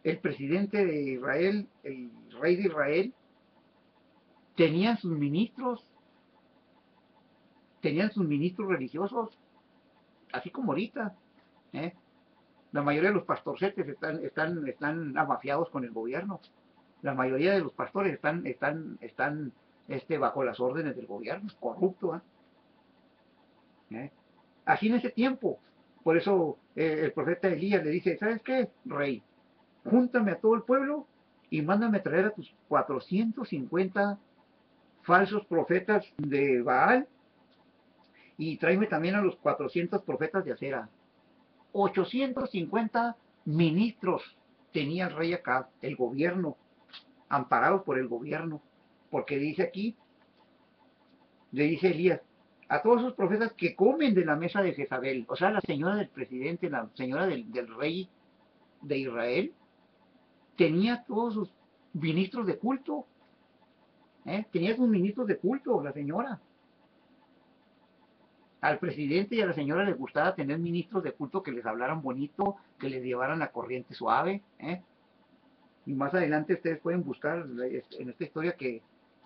el presidente de Israel, el rey de Israel, tenían sus ministros, religiosos, así como ahorita. ¿eh? La mayoría de los pastorcetes están abafiados con el gobierno. La mayoría de los pastores están bajo las órdenes del gobierno, corrupto. Así en ese tiempo. Por eso el profeta Elías le dice, ¿sabes qué, rey? Júntame a todo el pueblo y mándame a traer a tus 450 falsos profetas de Baal y tráeme también a los 400 profetas de Acera. 850 ministros tenía el rey Acab, el gobierno, amparados por el gobierno, porque dice aquí, le dice Elías, a todos esos profetas que comen de la mesa de Jezabel, o sea, la señora del presidente, la señora del rey de Israel, tenía todos sus ministros de culto, tenía sus ministros de culto, la señora. Al presidente y a la señora les gustaba tener ministros de culto que les hablaran bonito, que les llevaran la corriente suave. Y más adelante ustedes pueden buscar en esta historia que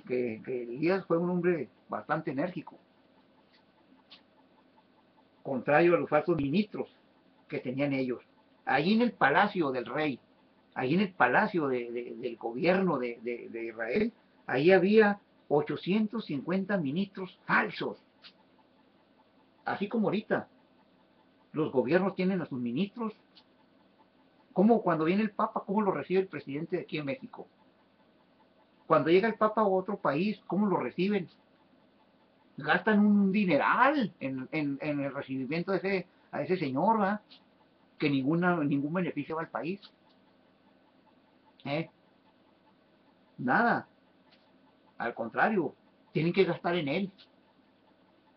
Elías fue un hombre bastante enérgico, contrario a los falsos ministros que tenían ellos. Allí en el palacio del rey, allí en el palacio del gobierno de Israel, ahí había 850 ministros falsos. Así como ahorita, los gobiernos tienen a sus ministros. Como cuando viene el Papa, ¿cómo lo recibe el presidente de aquí en México? Cuando llega el Papa a otro país, ¿cómo lo reciben? Gastan un dineral en el recibimiento a ese señor, ¿verdad? Que ningún beneficio va al país. ¿eh? Nada. Al contrario, tienen que gastar en él.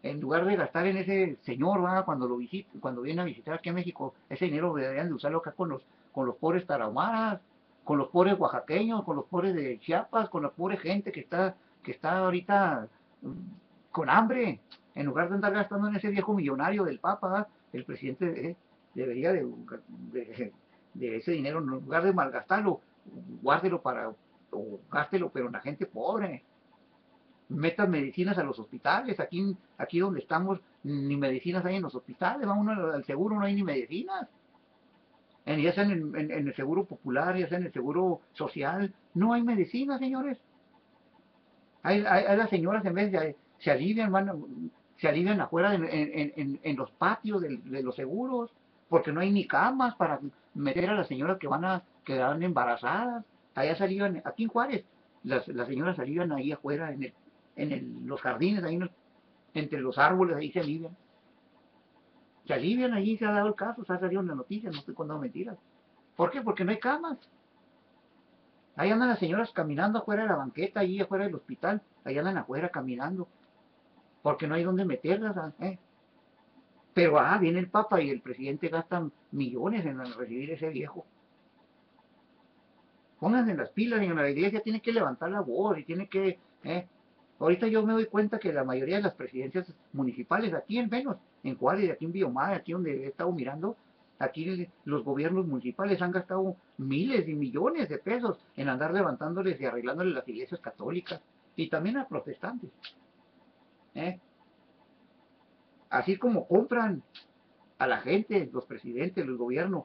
En lugar de gastar en ese señor, ¿verdad? Cuando viene a visitar aquí a México, ese dinero deberían de usarlo acá con los pobres tarahumaras, con los pobres oaxaqueños, con los pobres de Chiapas, con la pobre gente que está ahorita con hambre. En lugar de andar gastando en ese viejo millonario del Papa, el presidente debería de ese dinero, en lugar de malgastarlo, guárdelo o gástelo, pero en la gente pobre. Metan medicinas a los hospitales, aquí donde estamos, ni medicinas hay en los hospitales, va uno al seguro, no hay ni medicinas. Ya sea en el seguro popular, ya sea en el seguro social, no hay medicinas, señores. Hay las señoras en vez de se alivian, se alivian afuera en los patios de los seguros, porque no hay ni camas para meter a las señoras que van a quedar embarazadas. Allá salían, aquí en Juárez, las señoras salían ahí afuera los jardines, ahí entre los árboles, ahí se alivian. Se alivian allí, se ha dado el caso, se ha salido en las noticias, no estoy contando mentiras. ¿Por qué? Porque no hay camas. Ahí andan las señoras caminando afuera de la banqueta, ahí afuera del hospital, ahí andan afuera caminando, porque no hay dónde meterlas, Pero, viene el Papa y el presidente gasta millones en recibir ese viejo. Pónganse en las pilas, señor. La iglesia tiene que levantar la voz y tiene que... Ahorita yo me doy cuenta que la mayoría de las presidencias municipales, aquí en menos, en Juárez, aquí en Biomar, aquí donde he estado mirando, aquí los gobiernos municipales han gastado miles y millones de pesos en andar levantándoles y arreglándoles las iglesias católicas y también a protestantes. ¿eh? Así como compran a la gente, los presidentes, los gobiernos.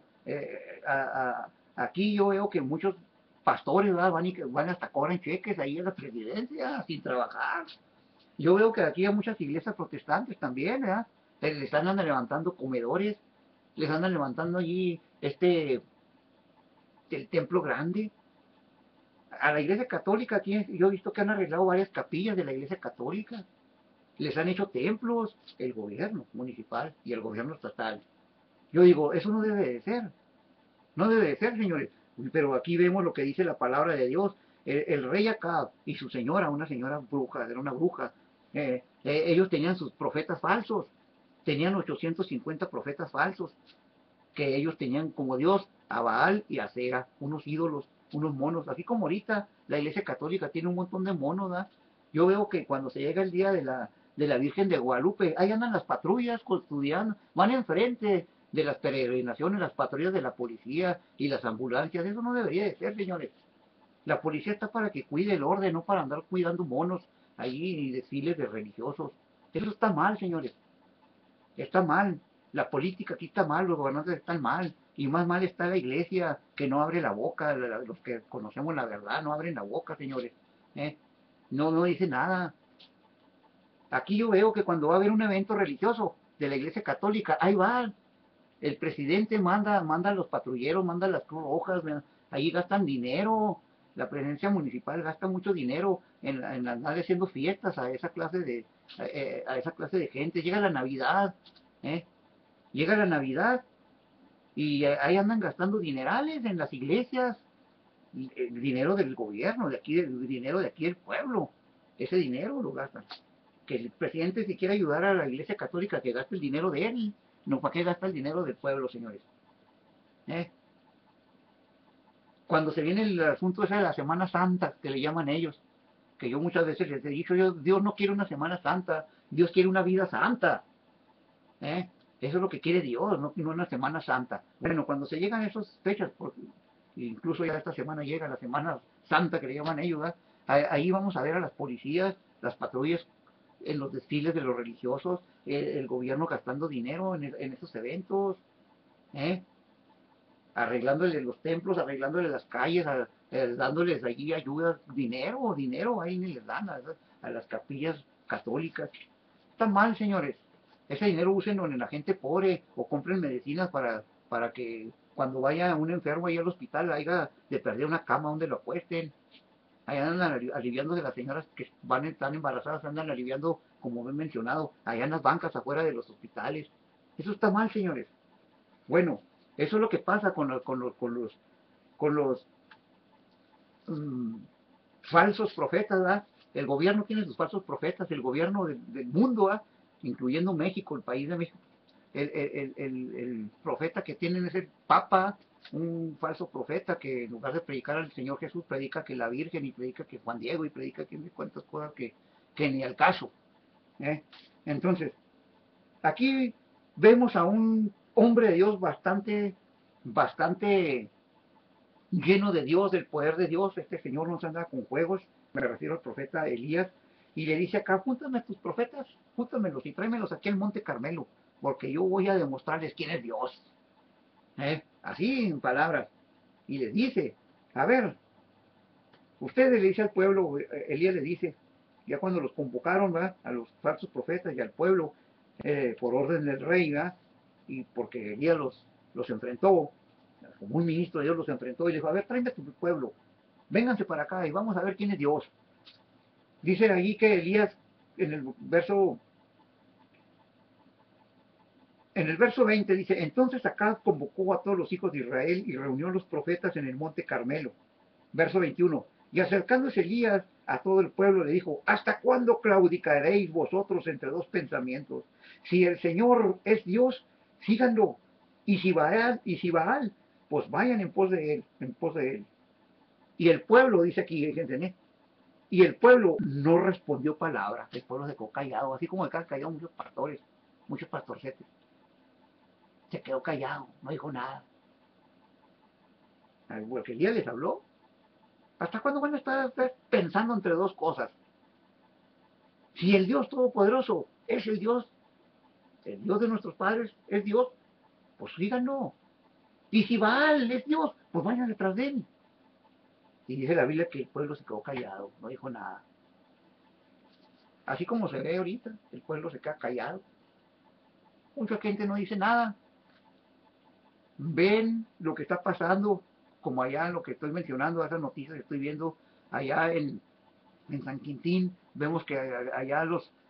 Aquí yo veo que muchos pastores van hasta cobran cheques ahí en la presidencia sin trabajar. Yo veo que aquí hay muchas iglesias protestantes también, ¿verdad? Les andan levantando comedores, les andan levantando allí el templo grande. A la iglesia católica aquí yo he visto que han arreglado varias capillas de la iglesia católica. Les han hecho templos el gobierno municipal y el gobierno estatal. Yo digo, eso no debe de ser. No debe de ser, señores. Pero aquí vemos lo que dice la palabra de Dios. El rey Acab y su señora, una señora bruja, era una bruja, ellos tenían sus profetas falsos. Tenían 850 profetas falsos que ellos tenían como Dios a Baal y a Sera, unos ídolos, unos monos. Así como ahorita la iglesia católica tiene un montón de monos, ¿verdad? Yo veo que cuando se llega el día de la Virgen de Guadalupe, ahí andan las patrullas custodiando, van enfrente de las peregrinaciones, las patrullas de la policía y las ambulancias. Eso no debería de ser, señores. La policía está para que cuide el orden, no para andar cuidando monos allí y desfiles de religiosos. Eso está mal, señores. Está mal. La política aquí está mal, los gobernantes están mal. Y más mal está la iglesia, que no abre la boca. Los que conocemos la verdad no abren la boca, señores. ¿eh? No dice nada. Aquí yo veo que cuando va a haber un evento religioso de la iglesia católica, ahí va. El presidente manda a los patrulleros, manda a las Cruz Rojas, ahí gastan dinero. La presidencia municipal gasta mucho dinero en andar haciendo fiestas a esa clase de gente. Llega la Navidad, ¿eh? Llega la Navidad y ahí andan gastando dinerales en las iglesias, dinero del gobierno, dinero de aquí del pueblo. Ese dinero lo gastan. Que el presidente si quiere ayudar a la iglesia católica que gaste el dinero de él, no para qué gasta el dinero del pueblo, señores. ¿Eh? Cuando se viene el asunto ese de la Semana Santa, que le llaman ellos, que yo muchas veces les he dicho, Dios no quiere una Semana Santa, Dios quiere una vida santa. ¿eh? Eso es lo que quiere Dios, no una Semana Santa. Bueno, cuando se llegan esas fechas, incluso ya esta semana llega la Semana Santa que le llaman ellos, ¿verdad? Ahí vamos a ver a las policías, las patrullas en los desfiles de los religiosos, el gobierno gastando dinero en esos eventos, ¿eh? Arreglándole los templos, arreglándole las calles, dándoles allí ayudas, dinero, ahí ni les dan a las capillas católicas. Está mal, señores. Ese dinero úsenlo en la gente pobre o compren medicinas para que cuando vaya un enfermo ahí al hospital haya de perder una cama donde lo acuesten. Ahí andan aliviando de las señoras que están embarazadas, andan aliviando, como he mencionado, allá en las bancas afuera de los hospitales. Eso está mal, señores. Bueno, eso es lo que pasa con los mm, falsos profetas, ¿verdad? El gobierno tiene sus falsos profetas, el gobierno del mundo, ¿verdad? Incluyendo México, el país de México. El profeta que tienen es el Papa, un falso profeta que en lugar de predicar al Señor Jesús, predica que la Virgen y predica que Juan Diego y predica que me cuentas cosas que ni al caso. ¿eh? Entonces, aquí vemos a un hombre de Dios bastante lleno de Dios, del poder de Dios. Este señor no se anda con juegos, me refiero al profeta Elías, y le dice acá, júntame tus profetas, júntamelos y tráemelos aquí al Monte Carmelo, porque yo voy a demostrarles quién es Dios. Así en palabras. Y les dice, a ver, ustedes le dice al pueblo, Elías le dice, ya cuando los convocaron, ¿verdad? A los falsos profetas y al pueblo, por orden del rey, ¿verdad? Y porque Elías los enfrentó, como un ministro de Dios los enfrentó y le dijo, a ver, tráeme a tu pueblo, vénganse para acá y vamos a ver quién es Dios. Dice allí que Elías, en el verso En el verso 20 dice, entonces Acab convocó a todos los hijos de Israel y reunió a los profetas en el monte Carmelo. Verso 21, y acercándose Elías a todo el pueblo le dijo, ¿hasta cuándo claudicaréis vosotros entre dos pensamientos? Si el Señor es Dios, síganlo, y si Baal, pues vayan en pos de él, en pos de él. Y el pueblo, dice aquí, fíjense, y el pueblo no respondió palabra, el pueblo se quedó callado, así como se quedan callados muchos pastores, muchos pastorcetes. Se quedó callado, no dijo nada. Porque Elías les habló. ¿Hasta cuándo van a estar pensando entre dos cosas? Si el Dios Todopoderoso es el Dios de nuestros padres es Dios, pues díganlo. Y si Baal es Dios, pues vayan detrás de él. Y dice la Biblia que el pueblo se quedó callado, no dijo nada. Así como se ve ahorita, el pueblo se queda callado. Mucha gente no dice nada. Ven lo que está pasando, como allá en lo que estoy mencionando, esas noticias que estoy viendo allá en San Quintín, vemos que allá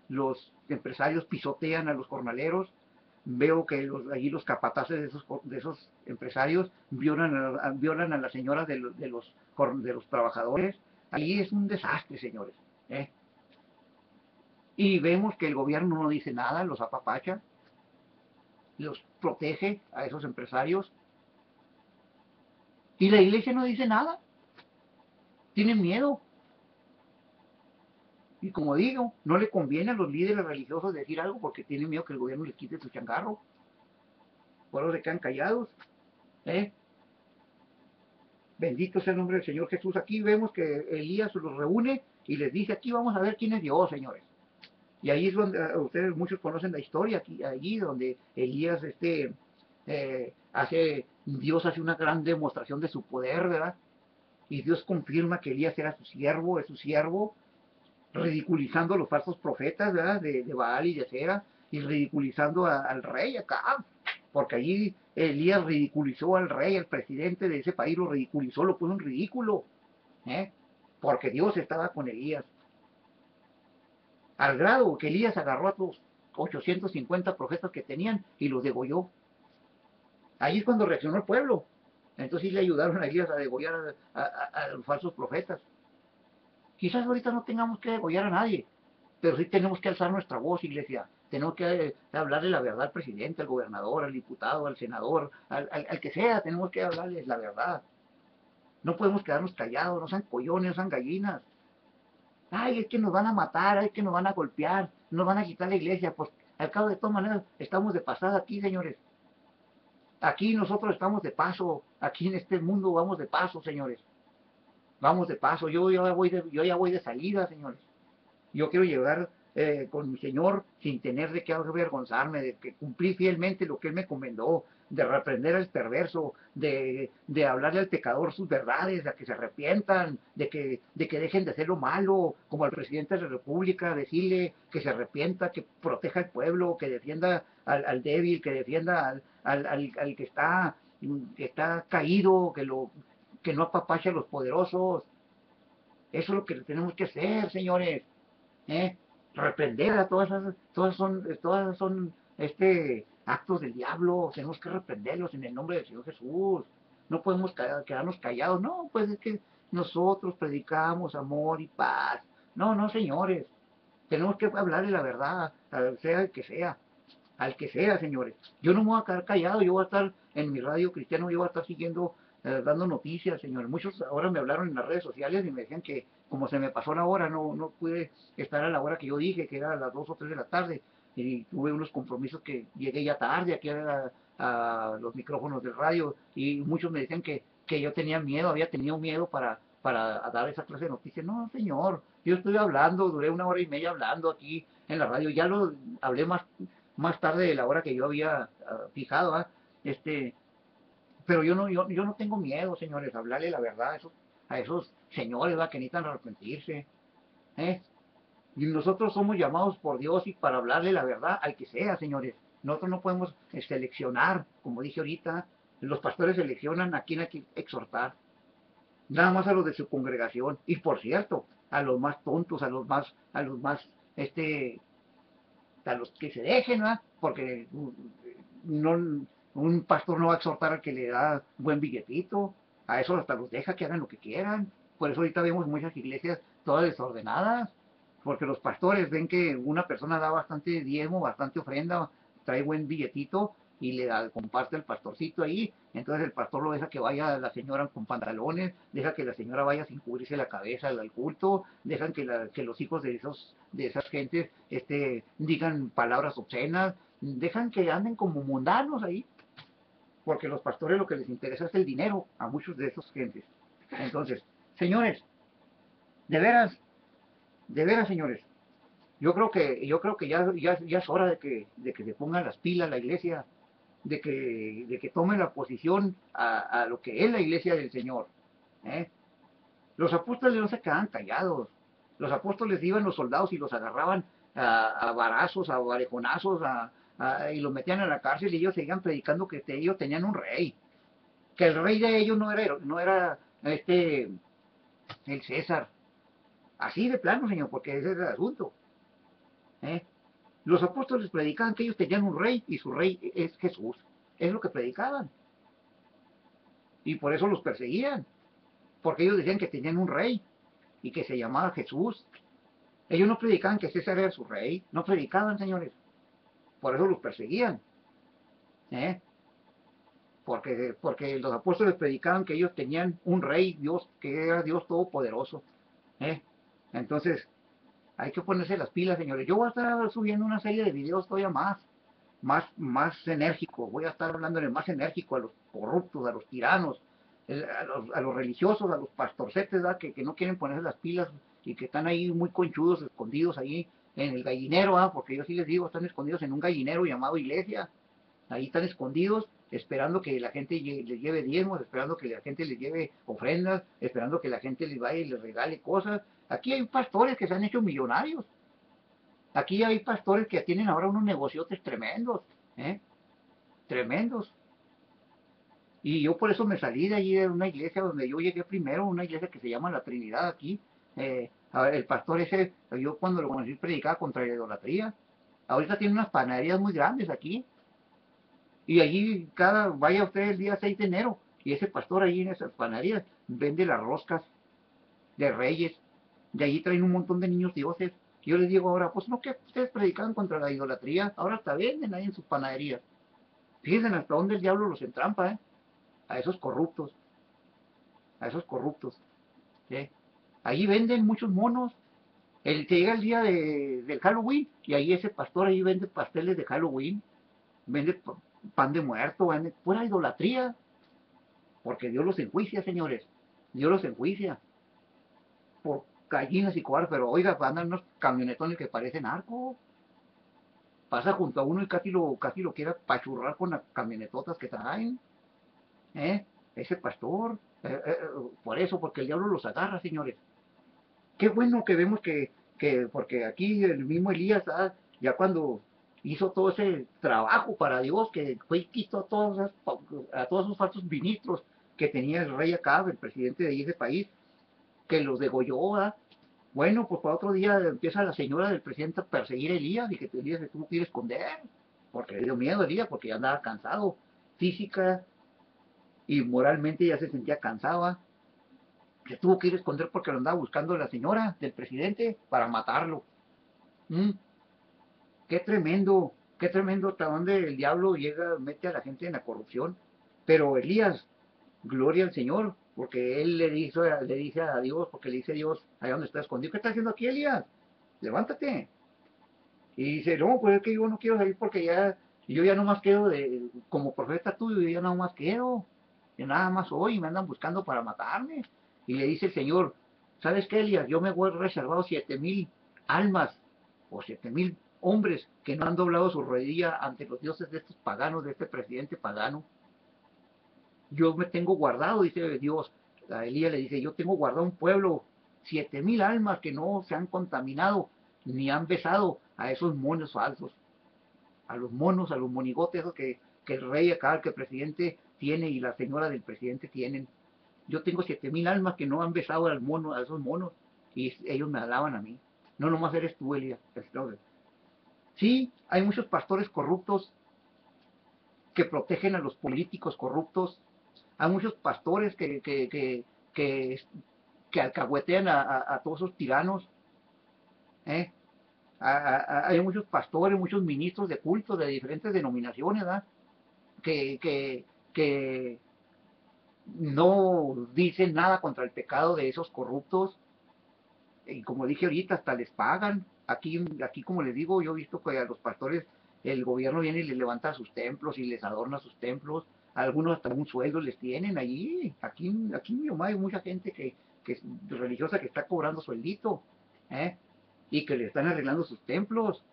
los empresarios pisotean a los jornaleros, veo que allí los capataces de esos empresarios violan a las señoras de los trabajadores. Allí es un desastre, señores. ¿eh? Y vemos que el gobierno no dice nada, los apapacha, los protege a esos empresarios, y la iglesia no dice nada, tiene miedo. Y como digo, no le conviene a los líderes religiosos decir algo porque tienen miedo que el gobierno les quite su changarro. Por eso se quedan callados. ¿eh? Bendito sea el nombre del Señor Jesús. Aquí vemos que Elías los reúne y les dice, aquí vamos a ver quién es Dios, señores. Y ahí es donde ustedes muchos conocen la historia, allí donde Elías Dios hace una gran demostración de su poder, ¿verdad? Y Dios confirma que Elías era su siervo, es su siervo, ridiculizando a los falsos profetas, ¿verdad? De Baal y de Acera, y ridiculizando al rey acá, porque allí Elías ridiculizó al rey, al presidente de ese país, lo ridiculizó, lo puso en ridículo, ¿eh? Porque Dios estaba con Elías, al grado que Elías agarró a los 850 profetas que tenían y los degolló. Ahí es cuando reaccionó el pueblo. Entonces sí le ayudaron a Elías a degollar a los falsos profetas. Quizás ahorita no tengamos que degollar a nadie, pero sí tenemos que alzar nuestra voz, iglesia. Tenemos que hablarle la verdad al presidente, al gobernador, al diputado, al senador, al que sea. Tenemos que hablarles la verdad. No podemos quedarnos callados, no sean collones, no sean gallinas. Ay, es que nos van a matar, ay, es que nos van a golpear, nos van a quitar la iglesia. Pues al cabo de todas maneras estamos de pasada aquí, señores. Aquí nosotros estamos de paso, aquí en este mundo vamos de paso, señores. Vamos de paso, yo ya voy de salida, señores. Yo quiero llegar con mi Señor sin tener de qué avergonzarme, de que cumplir fielmente lo que Él me encomendó, de reprender al perverso, de hablarle al pecador sus verdades, de que se arrepientan, de que dejen de hacer lo malo, como al presidente de la República, decirle que se arrepienta, que proteja al pueblo, que defienda al débil, que defienda al que está caído, que no apapache a los poderosos. Eso es lo que tenemos que hacer, señores. ¿eh? Reprender a todas son actos del diablo, tenemos que reprenderlos en el nombre del Señor Jesús. No podemos quedarnos callados, no, pues es que nosotros predicamos amor y paz. No, no, señores, tenemos que hablarle la verdad, sea el que sea, al que sea, señores. Yo no me voy a quedar callado, yo voy a estar en mi radio cristiano, yo voy a estar siguiendo, dando noticias, señores. Muchos ahora me hablaron en las redes sociales y me decían que como se me pasó la hora, no pude estar a la hora que yo dije, que era a las 2 o 3 de la tarde, y tuve unos compromisos que llegué ya tarde aquí a los micrófonos del radio, y muchos me decían que yo tenía miedo, había tenido miedo para dar esa clase de noticias. No, señor, yo estoy hablando, duré 1 hora y media hablando aquí en la radio, ya lo hablé más tarde de la hora que yo había fijado, pero yo no tengo miedo, señores, a hablarle la verdad a esos señores que necesitan arrepentirse. ¿eh? Y nosotros somos llamados por Dios y para hablarle la verdad al que sea, señores. Nosotros no podemos seleccionar, como dije ahorita, los pastores seleccionan a quién hay que exhortar, nada más a los de su congregación. Y por cierto, a los más tontos, a los que se dejen, ¿verdad? Porque no, un pastor no va a exhortar al que le da buen billetito, a eso hasta los deja que hagan lo que quieran. Por eso ahorita vemos muchas iglesias todas desordenadas, porque los pastores ven que una persona da bastante diezmo, bastante ofrenda, trae buen billetito y comparte el pastorcito ahí, entonces el pastor lo deja que vaya la señora con pantalones, deja que la señora vaya sin cubrirse la cabeza al culto, dejan que los hijos de esas gentes digan palabras obscenas, dejan que anden como mundanos ahí, porque los pastores lo que les interesa es el dinero a muchos de esos gentes. Entonces, señores, de veras, de veras, señores, yo creo que ya es hora de que se pongan las pilas la iglesia, de que tome la posición a lo que es la iglesia del Señor. ¿eh? Los apóstoles no se quedaban callados. Los apóstoles iban los soldados y los agarraban a varazos, a varejonazos, y los metían a la cárcel y ellos seguían predicando que ellos tenían un rey. Que el rey de ellos no era el César. Así de plano, señor, porque ese es el asunto. ¿eh? Los apóstoles predicaban que ellos tenían un rey y su rey es Jesús. Es lo que predicaban. Y por eso los perseguían. Porque ellos decían que tenían un rey y que se llamaba Jesús. Ellos no predicaban que César era su rey. No predicaban, señores. Por eso los perseguían. ¿eh? Porque los apóstoles predicaban que ellos tenían un rey, Dios, que era Dios Todopoderoso. ¿eh? Entonces, hay que ponerse las pilas, señores. Yo voy a estar subiendo una serie de videos todavía más enérgico. Voy a estar hablándole más enérgico a los corruptos, a los tiranos, a los religiosos, a los pastorcetes, que no quieren ponerse las pilas y que están ahí muy conchudos, escondidos ahí en el gallinero, porque yo sí les digo, están escondidos en un gallinero llamado iglesia. Ahí están escondidos, esperando que la gente les lleve diezmos, esperando que la gente les lleve ofrendas, esperando que la gente les vaya y les regale cosas. Aquí hay pastores que se han hecho millonarios. Aquí hay pastores que tienen ahora unos negociotes tremendos, ¿eh? Tremendos. Y yo por eso me salí de allí de una iglesia donde yo llegué primero, una iglesia que se llama La Trinidad aquí. A ver, el pastor ese, yo cuando lo conocí predicaba contra la idolatría. Ahorita tiene unas panaderías muy grandes aquí. Y allí vaya usted el día 6 de enero y ese pastor allí en esas panaderías vende las roscas de reyes. De allí traen un montón de niños dioses. Yo les digo ahora, pues no que ustedes predican contra la idolatría, ahora hasta venden ahí en sus panaderías. Fíjense hasta dónde el diablo los entrampa, a esos corruptos, a esos corruptos. ¿sí? Allí venden muchos monos. El que llega el día del Halloween y ahí ese pastor ahí vende pasteles de Halloween, vende pan de muerto, vende pura idolatría, porque Dios los enjuicia, señores. Dios los enjuicia por gallinas y cobardes, pero oiga, andan unos camionetones que parecen arco. Pasa junto a uno y casi lo quiere apachurrar con las camionetotas que traen. Ese pastor. Por eso, porque el diablo los agarra, señores. Qué bueno que vemos porque aquí el mismo Elías, ya cuando hizo todo ese trabajo para Dios, que fue y quitó a todos esos falsos ministros que tenía el rey Acab, el presidente de ese país, que los degolló. Bueno, pues para otro día empieza la señora del presidente a perseguir a Elías y que Elías se tuvo que ir a esconder, porque le dio miedo a Elías, porque ya andaba cansado, física y moralmente ya se sentía cansado. Se tuvo que ir a esconder porque lo andaba buscando la señora del presidente para matarlo. ¿Mm? Qué tremendo hasta donde el diablo llega, mete a la gente en la corrupción. Pero Elías, gloria al Señor, porque él le dice a Dios, porque le dice a Dios, allá donde está escondido, ¿qué está haciendo aquí, Elías? Levántate. Y dice, no, pues es que yo no quiero salir porque yo ya no más quedo como profeta tuyo, yo ya no más quedo. Yo nada más hoy me andan buscando para matarme. Y le dice el Señor, ¿sabes qué, Elías? Yo me voy reservado 7,000 almas o 7,000 hombres que no han doblado su rodilla ante los dioses de estos paganos, de este presidente pagano. Yo me tengo guardado, dice Dios. A Elías le dice, yo tengo guardado un pueblo, 7,000 almas que no se han contaminado ni han besado a esos monos falsos, a los monos, a los monigotes esos que el rey acá, que el presidente tiene y la señora del presidente tienen. Yo tengo 7,000 almas que no han besado al mono, a esos monos y ellos me alaban a mí. No nomás eres tú, Elías. Sí, hay muchos pastores corruptos que protegen a los políticos corruptos. Hay muchos pastores que que alcahuetean a todos esos tiranos, ¿eh? Hay muchos pastores, muchos ministros de culto de diferentes denominaciones, ¿verdad? Que, que, que no dicen nada contra el pecado de esos corruptos, y como dije ahorita, hasta les pagan. Aquí como les digo, yo he visto que a los pastores el gobierno viene y les levanta sus templos y les adorna sus templos. Algunos hasta un sueldo les tienen allí. Aquí en mi mamá hay mucha gente que es religiosa que está cobrando sueldito, ¿eh? Y que le están arreglando sus templos,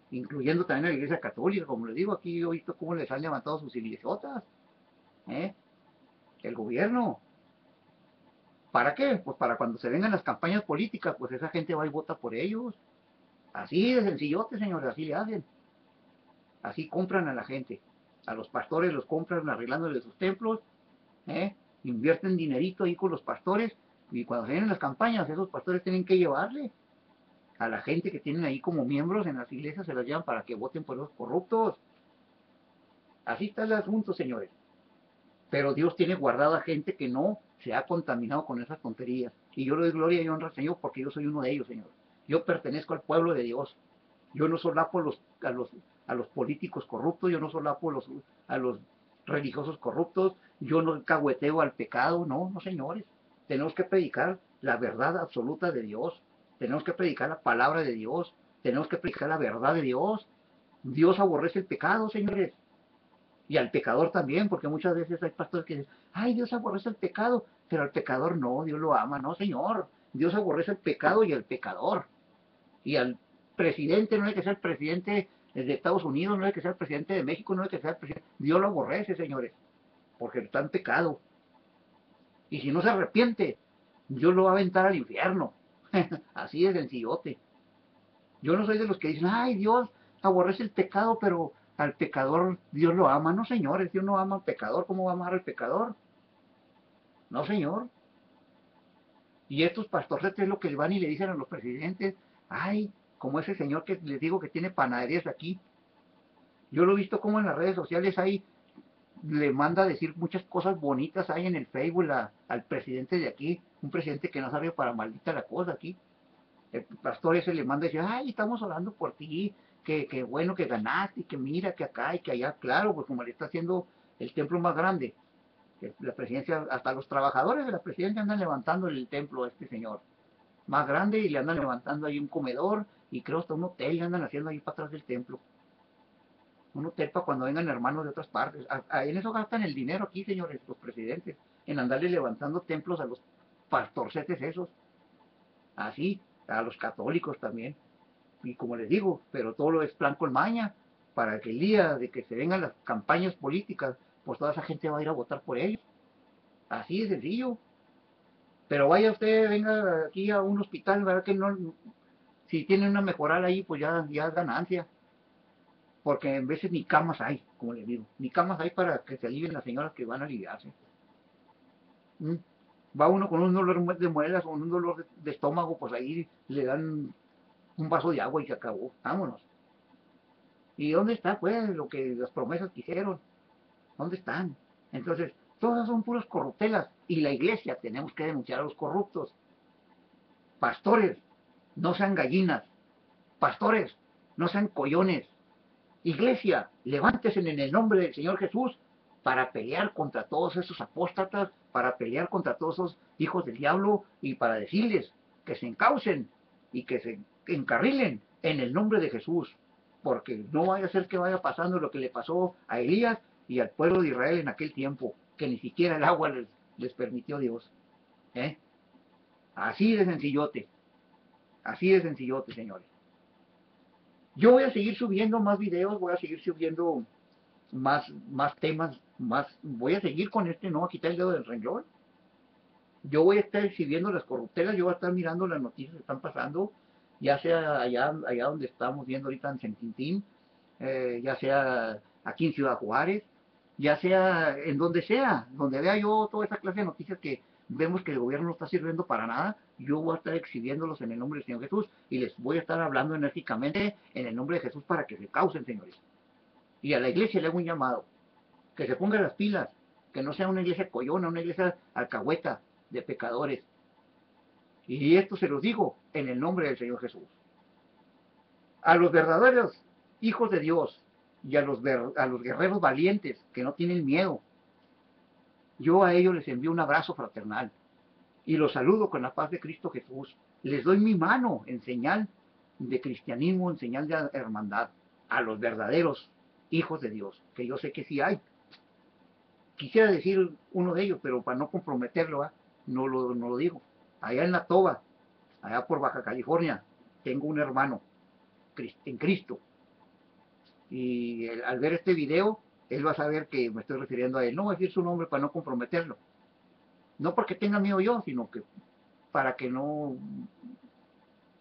incluyendo también a la iglesia católica. Como les digo, aquí yo he visto cómo les han levantado sus iglesias, ¿eh? El gobierno. ¿Para qué? Pues para cuando se vengan las campañas políticas, pues esa gente va y vota por ellos. Así de sencillote, señores, así le hacen. Así compran a la gente. A los pastores los compran arreglándoles sus templos, ¿eh? Invierten dinerito ahí con los pastores, y cuando se vienen las campañas, esos pastores tienen que llevarle a la gente que tienen ahí como miembros en las iglesias, se las llevan para que voten por los corruptos. Así está el asunto, señores. Pero Dios tiene guardada gente que no se ha contaminado con esas tonterías. Y yo le doy gloria y honra al Señor porque yo soy uno de ellos, Señor. Yo pertenezco al pueblo de Dios. Yo no solapo a los políticos corruptos, yo no solapo a los religiosos corruptos, yo no cagueteo al pecado, no, no, señores. Tenemos que predicar la verdad absoluta de Dios. Tenemos que predicar la palabra de Dios. Tenemos que predicar la verdad de Dios. Dios aborrece el pecado, señores. Y al pecador también, porque muchas veces hay pastores que dicen, ay, Dios aborrece el pecado, pero al pecador no, Dios lo ama, no, señor. Dios aborrece el pecado y el pecador. Y al presidente no hay que ser presidente de Estados Unidos, no hay que ser presidente de México, no hay que ser presidente. Dios lo aborrece, señores, porque está en pecado. Y si no se arrepiente, Dios lo va a aventar al infierno. Así de sencillote. Yo no soy de los que dicen, ay, Dios aborrece el pecado, pero al pecador Dios lo ama. No, señores, Dios no ama al pecador. ¿Cómo va a amar al pecador? No, señor. Y estos pastorcetes es lo que le van y le dicen a los presidentes, ay, como ese señor que les digo que tiene panaderías aquí. Yo lo he visto como en las redes sociales ahí le manda a decir muchas cosas bonitas ahí en el Facebook al presidente de aquí, un presidente que no sabe para maldita la cosa aquí. El pastor ese le manda a decir, ay, estamos orando por ti, que bueno que ganaste, y que mira que acá y que allá, claro, pues como le está haciendo el templo más grande, la presidencia, hasta los trabajadores de la presidencia andan levantando el templo a este señor, más grande, y le andan levantando ahí un comedor, y creo hasta un hotel le andan haciendo ahí para atrás del templo. Un hotel para cuando vengan hermanos de otras partes. En eso gastan el dinero aquí, señores, los presidentes, en andarle levantando templos a los pastorcetes esos, así, a los católicos también. Y como les digo, pero todo lo es plan con maña, para que el día de que se vengan las campañas políticas, pues toda esa gente va a ir a votar por ellos. Así de sencillo. Pero vaya usted, venga aquí a un hospital, ¿verdad? Que no, si tienen una mejoral ahí, pues ya es ganancia. Porque en veces ni camas hay, como les digo, ni camas hay para que se alivien las señoras que van a aliviarse. ¿Mm? Va uno con un dolor de muelas o un dolor de estómago, pues ahí le dan un vaso de agua y se acabó, vámonos. ¿Y dónde está, pues, lo que las promesas que hicieron? ¿Dónde están? Entonces, todas son puras corruptelas. Y la iglesia, tenemos que denunciar a los corruptos. Pastores, no sean gallinas. Pastores, no sean collones. Iglesia, levántese en el nombre del Señor Jesús para pelear contra todos esos apóstatas, para pelear contra todos esos hijos del diablo y para decirles que se encaucen y que se encarrilen en el nombre de Jesús, porque no vaya a ser que vaya pasando lo que le pasó a Elías y al pueblo de Israel en aquel tiempo, que ni siquiera el agua les permitió Dios. ¿Eh? Así de sencillote, así de sencillote, señores. Yo voy a seguir subiendo más videos, voy a seguir subiendo más temas, voy a seguir con este, no voy a quitar el dedo del renglón. Yo voy a estar exhibiendo las corruptelas, yo voy a estar mirando las noticias que están pasando, ya sea allá donde estamos viendo ahorita en San Quintín, ya sea aquí en Ciudad Juárez, ya sea en donde sea, donde vea yo toda esa clase de noticias que vemos que el gobierno no está sirviendo para nada, yo voy a estar exhibiéndolos en el nombre del Señor Jesús y les voy a estar hablando enérgicamente en el nombre de Jesús para que se causen, señores. Y a la iglesia le hago un llamado, que se ponga las pilas, que no sea una iglesia coyona, una iglesia alcahueta de pecadores, Y esto se los digo en el nombre del Señor Jesús. A los verdaderos hijos de Dios y a los guerreros valientes que no tienen miedo, yo a ellos les envío un abrazo fraternal y los saludo con la paz de Cristo Jesús. Les doy mi mano en señal de cristianismo, en señal de hermandad, a los verdaderos hijos de Dios, que yo sé que sí hay. Quisiera decir uno de ellos, pero para no comprometerlo, no lo digo. Allá en la Toba, allá por Baja California, tengo un hermano en Cristo. Y al ver este video, él va a saber que me estoy refiriendo a él. No voy a decir su nombre para no comprometerlo. No porque tenga miedo yo, sino que para que no,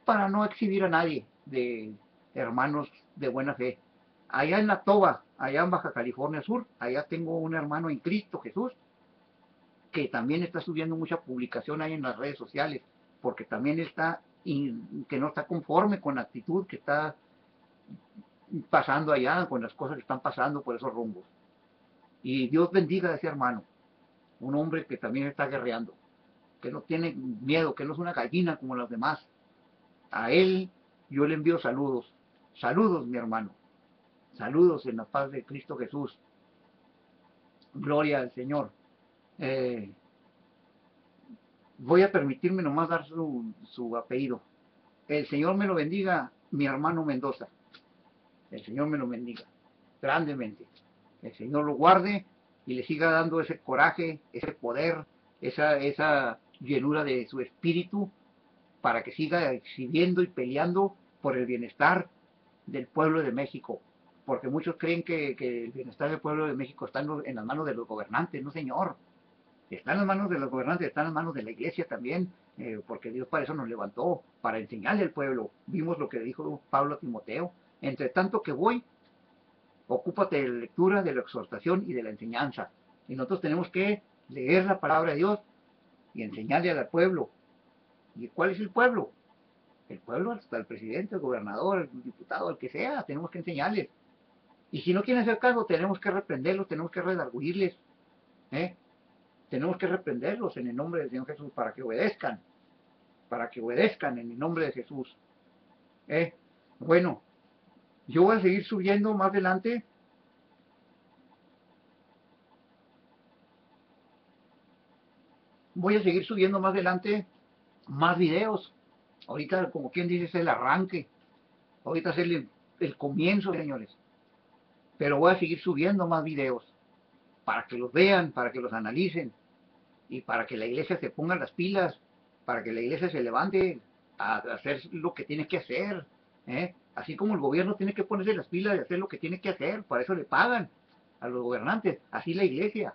para no exhibir a nadie de hermanos de buena fe. Allá en la Toba, allá en Baja California Sur, allá tengo un hermano en Cristo Jesús, que también está subiendo mucha publicación ahí en las redes sociales, porque también está, que no está conforme con la actitud que está pasando allá, con las cosas que están pasando por esos rumbos. Y Dios bendiga a ese hermano, un hombre que también está guerreando, que no tiene miedo, que no es una gallina como las demás. A él yo le envío saludos. Saludos, mi hermano. Saludos en la paz de Cristo Jesús. Gloria al Señor. Voy a permitirme nomás dar su apellido. El Señor me lo bendiga, mi hermano Mendoza. El Señor me lo bendiga grandemente. El Señor lo guarde y le siga dando ese coraje, ese poder, esa llenura de su espíritu para que siga exhibiendo y peleando por el bienestar del pueblo de México. Porque muchos creen que el bienestar del pueblo de México está en las manos de los gobernantes. No, señor. Está en las manos de los gobernantes, está en las manos de la iglesia también, porque Dios para eso nos levantó, para enseñarle al pueblo. Vimos lo que dijo Pablo a Timoteo. Entre tanto que voy, ocúpate de la lectura, de la exhortación y de la enseñanza. Y nosotros tenemos que leer la palabra de Dios y enseñarle al pueblo. ¿Y cuál es el pueblo? El pueblo, hasta el presidente, el gobernador, el diputado, el que sea, tenemos que enseñarles. Y si no quieren hacer caso, tenemos que reprenderlos, tenemos que redarguirles. Tenemos que reprenderlos en el nombre del Señor Jesús para que obedezcan en el nombre de Jesús. Bueno, yo voy a seguir subiendo más adelante. Voy a seguir subiendo más adelante más videos. Ahorita, como quien dice, es el arranque. Ahorita es el comienzo, señores. Pero voy a seguir subiendo más videos para que los vean, para que los analicen y para que la iglesia se ponga las pilas, para que la iglesia se levante a hacer lo que tiene que hacer. Así como el gobierno tiene que ponerse las pilas y hacer lo que tiene que hacer, para eso le pagan a los gobernantes, así la iglesia.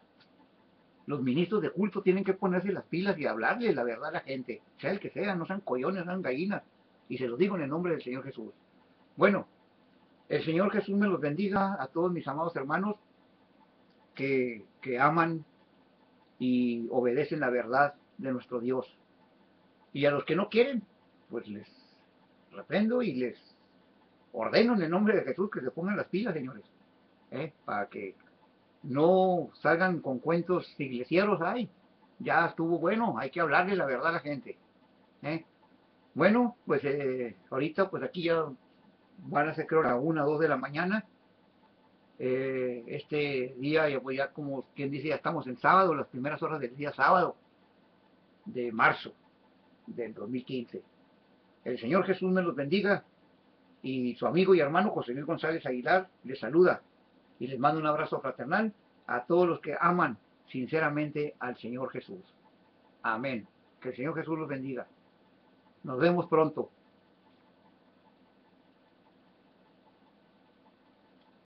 Los ministros de culto tienen que ponerse las pilas y hablarle la verdad a la gente, sea el que sea, no sean coyones, no sean gallinas. Y se los digo en el nombre del Señor Jesús. Bueno, el Señor Jesús me los bendiga a todos mis amados hermanos que aman y obedecen la verdad de nuestro Dios. Y a los que no quieren, pues les reprendo y les ordeno en el nombre de Jesús que se pongan las pilas, señores. Para que no salgan con cuentos iglesieros ahí. Ya estuvo bueno, hay que hablarle la verdad a la gente. Bueno, pues ahorita pues aquí ya van a ser creo a 1 o 2 de la mañana. Este día pues ya como quien dice ya estamos en sábado, las primeras horas del día sábado de marzo del 2015. El Señor Jesús me los bendiga y su amigo y hermano José Luis González Aguilar les saluda y les mando un abrazo fraternal a todos los que aman sinceramente al Señor Jesús. Amén. Que el Señor Jesús los bendiga. Nos vemos pronto.